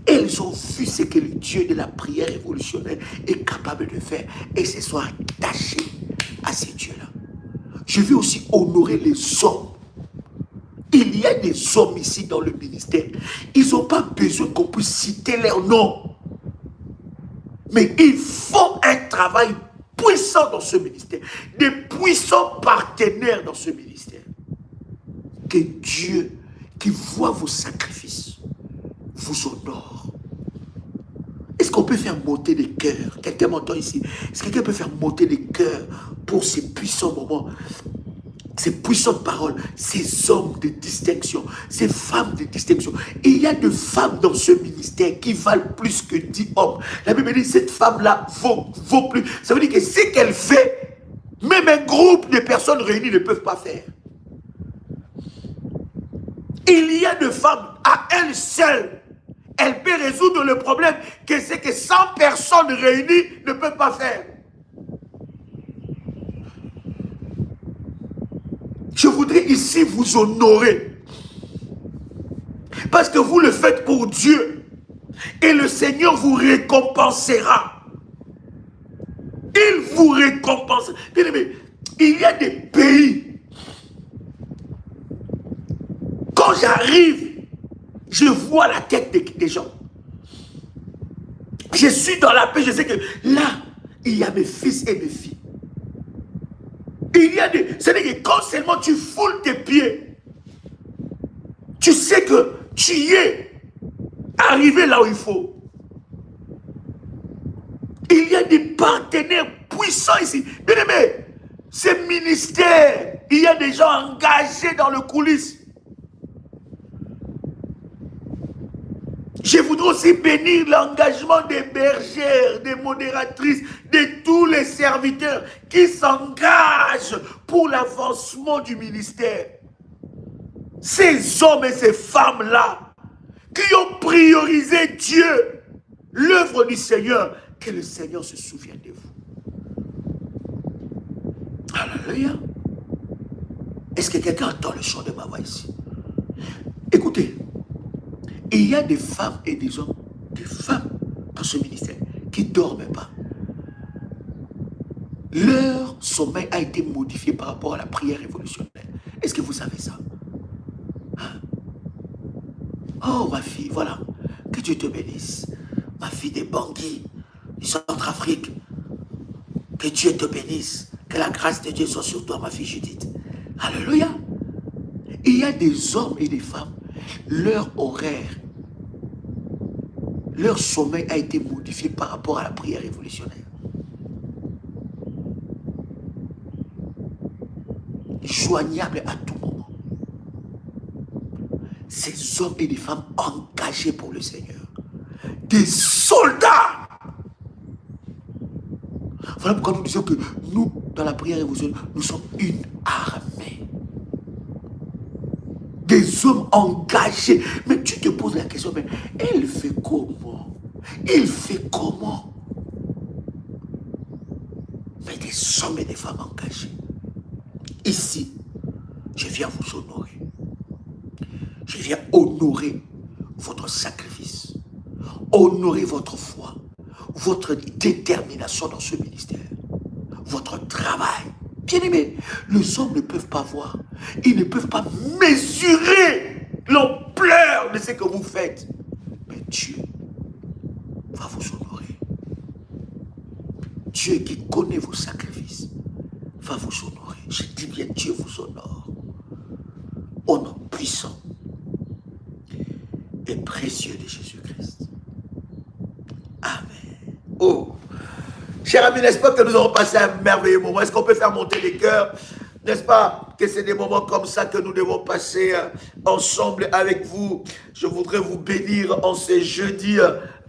Elles ont vu ce que le Dieu de la prière révolutionnaire est capable de faire et se sont attachées à ces dieux-là. Je veux aussi honorer les hommes. Il y a des hommes ici dans le ministère. Ils n'ont pas besoin qu'on puisse citer leur nom. Mais ils font un travail puissant dans ce ministère. Des puissants partenaires dans ce ministère. Que Dieu, qui voit vos sacrifices, vous honore. Est-ce qu'on peut faire monter les cœurs? Quelqu'un m'entend ici? Est-ce que quelqu'un peut faire monter les cœurs pour ces puissants moments, ces puissantes paroles, ces hommes de distinction, ces femmes de distinction? Et il y a de femmes dans ce ministère qui valent plus que 10 hommes. La Bible dit, cette femme-là vaut plus. Ça veut dire que ce qu'elle fait, même un groupe de personnes réunies ne peuvent pas faire. Il y a de femmes à elle seule. Elle peut résoudre le problème que c'est que 100 personnes réunies ne peuvent pas faire. Je voudrais ici vous honorer. Parce que vous le faites pour Dieu. Et le Seigneur vous récompensera. Il vous récompense. Bien aimé, il y a des pays. Quand j'arrive, je vois la tête des gens. Je suis dans la paix, je sais que là, il y a mes fils et mes filles. Il y a des... C'est-à-dire que quand seulement tu foules tes pieds, tu sais que tu y es arrivé là où il faut. Il y a des partenaires puissants ici. Bien aimé, ces ministères, il y a des gens engagés dans le coulisses. Je voudrais aussi bénir l'engagement des bergères, des modératrices, de tous les serviteurs qui s'engagent pour l'avancement du ministère. Ces hommes et ces femmes-là qui ont priorisé Dieu, l'œuvre du Seigneur, que le Seigneur se souvienne de vous. Alléluia. Est-ce que quelqu'un entend le chant de ma voix ici? Écoutez, il y a des femmes et des hommes, des femmes dans ce ministère qui ne dorment pas. Leur sommeil a été modifié par rapport à la prière révolutionnaire. Est-ce que vous savez ça? Hein? Oh ma fille, voilà. Que Dieu te bénisse. Ma fille des Bangui, du Centrafrique. Que Dieu te bénisse. Que la grâce de Dieu soit sur toi, ma fille Judith. Alléluia. Il y a des hommes et des femmes, leur horaire, leur sommeil a été modifié par rapport à la prière révolutionnaire. Joignable à tout moment. Ces hommes et des femmes engagés pour le Seigneur. Des soldats. Voilà pourquoi nous disons que nous, dans la prière révolutionnaire, nous sommes une armée. Des hommes engagés. Mais tu te poses la question, mais elle fait comment? Il fait comment? Mais des hommes et des femmes engagés. Ici, je viens vous honorer. Je viens honorer votre sacrifice. Honorer votre foi. Votre détermination dans ce ministère. Votre travail. Bien-aimés, les hommes ne peuvent pas voir. Ils ne peuvent pas mesurer l'ampleur de ce que vous faites. Mais Dieu va vous honorer. Dieu qui connaît vos sacrifices va vous honorer. Je dis bien, Dieu vous honore. Au nom puissant et précieux de Jésus-Christ. Amen. Oh, chers amis, n'est-ce pas que nous avons passé un merveilleux moment? Est-ce qu'on peut faire monter les cœurs? N'est-ce pas que c'est des moments comme ça que nous devons passer ensemble avec vous? Je voudrais vous bénir en ce jeudi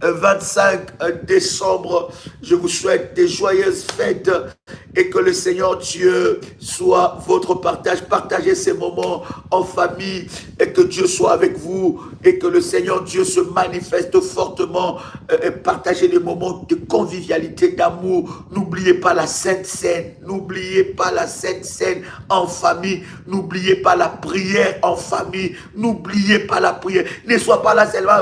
25 décembre. Je vous souhaite des joyeuses fêtes et que le Seigneur Dieu soit votre partage. Partagez ces moments en famille et que Dieu soit avec vous et que le Seigneur Dieu se manifeste fortement. Partagez des moments de convivialité, d'amour. N'oubliez pas la Sainte Seine. N'oubliez pas la Sainte Seine en famille. N'oubliez pas la prière en famille. N'oubliez pas la prière. Ne sois pas là seulement.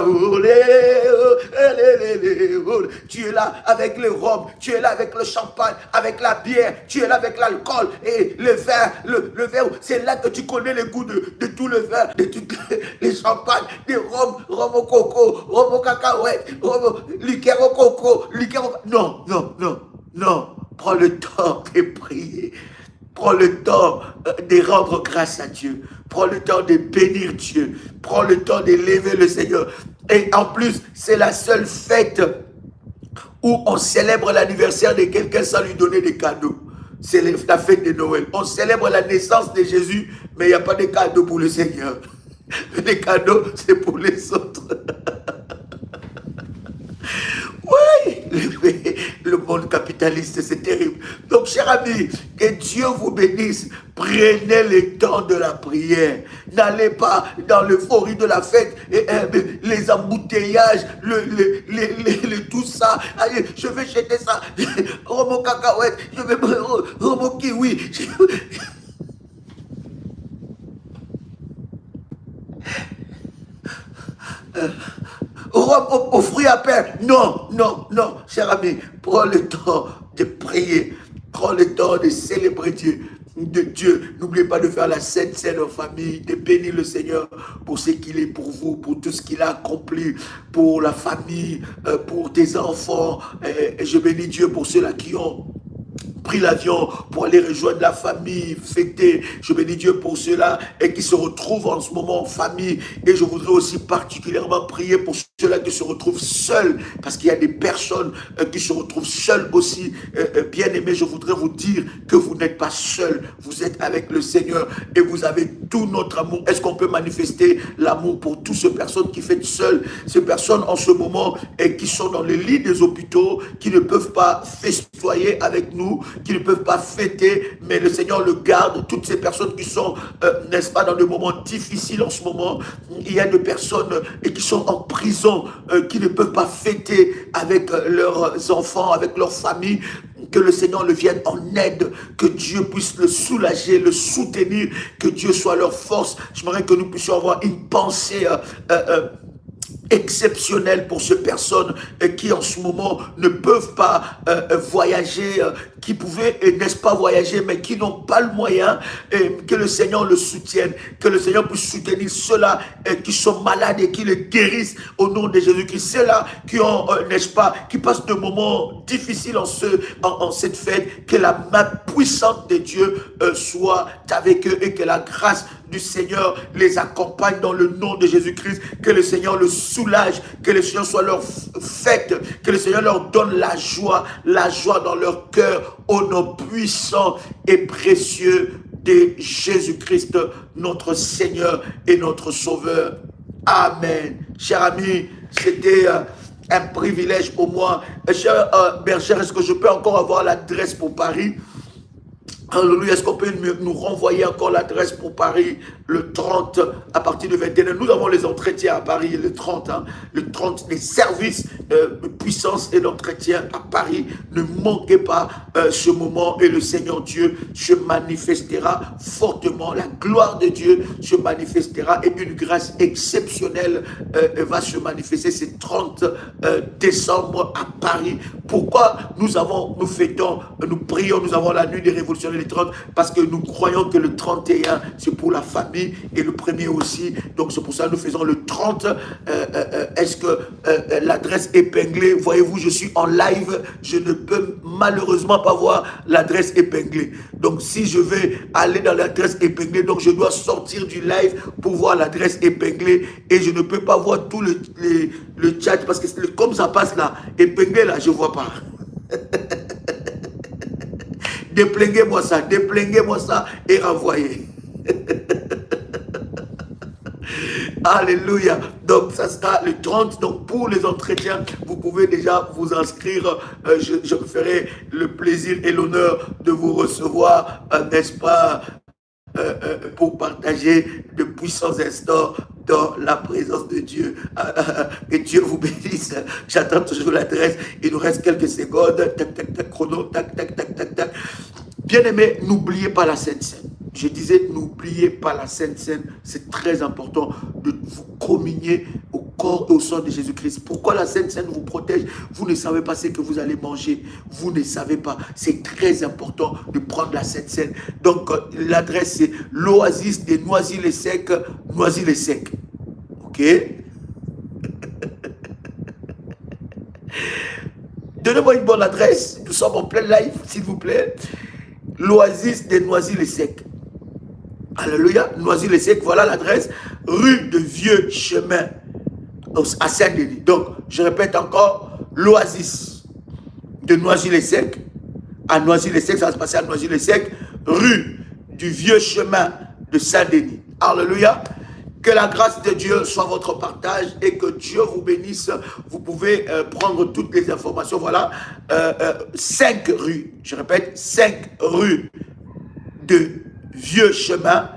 Tu es là avec le rhum, tu es là avec le champagne, avec la bière, tu es là avec l'alcool et le vin, le vin, c'est là que tu connais le goût de tout le vin, de tout les champagnes, des rhum au coco, rhum au cacahuète, liqueur au coco, liqueur au... Non, non, non, non. Prends le temps de prier. Prends le temps de rendre grâce à Dieu. Prends le temps de bénir Dieu. Prends le temps d'élever le Seigneur. Et en plus, c'est la seule fête où on célèbre l'anniversaire de quelqu'un sans lui donner des cadeaux. C'est la fête de Noël. On célèbre la naissance de Jésus, mais il n'y a pas de cadeaux pour le Seigneur. Les cadeaux, c'est pour les autres. Oui, le monde capitaliste, c'est terrible. Donc, chers amis, que Dieu vous bénisse. Prenez le temps de la prière. N'allez pas dans l'euphorie de la fête, les embouteillages, tout ça. Allez, je vais jeter ça. Romo cacahuète, je vais romo kiwi. Aux fruits à pain. Non, non, non, cher ami, prends le temps de prier, prends le temps de célébrer Dieu. N'oubliez pas de faire la Sainte Seine en famille, de bénir le Seigneur pour ce qu'il est pour vous, pour tout ce qu'il a accompli, pour la famille, pour tes enfants. Et je bénis Dieu pour ceux-là qui ont pris l'avion pour aller rejoindre la famille, fêter. Je bénis Dieu pour ceux-là et qui se retrouvent en ce moment en famille. Et je voudrais aussi particulièrement prier pour ceux-là qui se retrouvent seuls, parce qu'il y a des personnes qui se retrouvent seules aussi. Bien-aimés, je voudrais vous dire que vous n'êtes pas seuls, vous êtes avec le Seigneur et vous avez tout notre amour. Est-ce qu'on peut manifester l'amour pour toutes ces personnes qui sont seules, ces personnes en ce moment et qui sont dans les lits des hôpitaux, qui ne peuvent pas festoyer avec nous, qui ne peuvent pas fêter, mais le Seigneur le garde. Toutes ces personnes qui sont, n'est-ce pas, dans des moments difficiles en ce moment. Il y a des personnes qui sont en prison, qui ne peuvent pas fêter avec leurs enfants, avec leur famille. Que le Seigneur le vienne en aide, que Dieu puisse le soulager, le soutenir, que Dieu soit leur force. J'aimerais que nous puissions avoir une pensée exceptionnel pour ces personnes qui en ce moment ne peuvent pas voyager, qui pouvaient, n'est-ce pas, voyager, mais qui n'ont pas le moyen, que le Seigneur le soutienne, que le Seigneur puisse soutenir ceux-là qui sont malades et qui les guérissent au nom de Jésus-Christ. Ceux-là qui ont, n'est-ce pas, qui passent de moments difficiles en cette fête, que la main puissante de Dieu soit avec eux et que la grâce du Seigneur les accompagne dans le nom de Jésus-Christ, que le Seigneur le soulage, que le Seigneur soit leur fête, que le Seigneur leur donne la joie dans leur cœur, au nom puissant et précieux de Jésus-Christ, notre Seigneur et notre Sauveur. Amen. Chers amis, c'était un privilège pour moi. Cher Berger, est-ce que je peux encore avoir l'adresse pour Paris? Alléluia, est-ce qu'on peut nous renvoyer encore l'adresse pour Paris le 30 à partir de 21h? Nous avons les entretiens à Paris le 30, le 30, les services de puissance et d'entretien à Paris. Ne manquez pas ce moment et le Seigneur Dieu se manifestera fortement. La gloire de Dieu se manifestera et une grâce exceptionnelle va se manifester ce 30 décembre à Paris. Pourquoi nous fêtons, nous prions, nous avons la nuit des révolutionnaires les 30, parce que nous croyons que le 31 c'est pour la famille et le premier aussi, donc c'est pour ça que nous faisons le 30. Est-ce que l'adresse épinglée, voyez-vous, je suis en live, je ne peux malheureusement pas voir l'adresse épinglée, donc si je vais aller dans l'adresse épinglée, donc je dois sortir du live pour voir l'adresse épinglée et je ne peux pas voir tout le chat parce que comme ça passe là, épinglé là, je ne vois pas. Déplinguez-moi ça et renvoyez. Alléluia. Donc ça sera le 30. Donc pour les entretiens, vous pouvez déjà vous inscrire. Je me ferai le plaisir et l'honneur de vous recevoir, n'est-ce pas, pour partager de puissants instants dans la présence de Dieu. Que Dieu vous bénisse. J'attends toujours l'adresse. Il nous reste quelques secondes. Tac, tac, tac, chrono. Tac, tac, tac, tac, tac. Bien-aimés, n'oubliez pas la Sainte Seine. Je disais, n'oubliez pas la Sainte Seine. C'est très important de vous communier au corps et au sang de Jésus-Christ. Pourquoi la Sainte Seine vous protège? Vous ne savez pas ce que vous allez manger. Vous ne savez pas. C'est très important de prendre la Sainte Seine. Donc, l'adresse, c'est l'Oasis des Noisy-le-Sec. Noisy-le-Sec. OK? Donnez-moi une bonne adresse. Nous sommes en plein live, s'il vous plaît. L'Oasis des Noisy-le-Sec. Alléluia. Noisy-le-Sec, voilà l'adresse. Rue de Vieux Chemin à Saint-Denis. Donc, je répète encore, l'Oasis de Noisy-le-Sec. À Noisy-le-Sec, ça va se passer à Noisy-le-Sec. Rue du Vieux Chemin de Saint-Denis. Alléluia. Que la grâce de Dieu soit votre partage et que Dieu vous bénisse. Vous pouvez prendre toutes les informations. Voilà, 5 rues, je répète, 5 rues de Vieux Chemin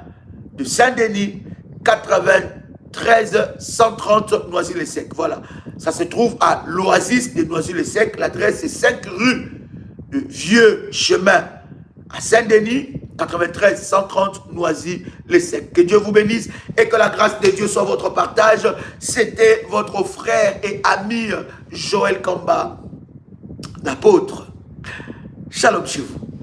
de Saint-Denis, 93 130 Noisy-le-Sec. Voilà, ça se trouve à l'Oasis de Noisy-le-Sec. L'adresse est 5 rues de Vieux Chemin à Saint-Denis, 93 130 Noisy-le-Sec. Que Dieu vous bénisse et que la grâce de Dieu soit votre partage. C'était votre frère et ami Joël Kamba, l'apôtre. Shalom chez vous.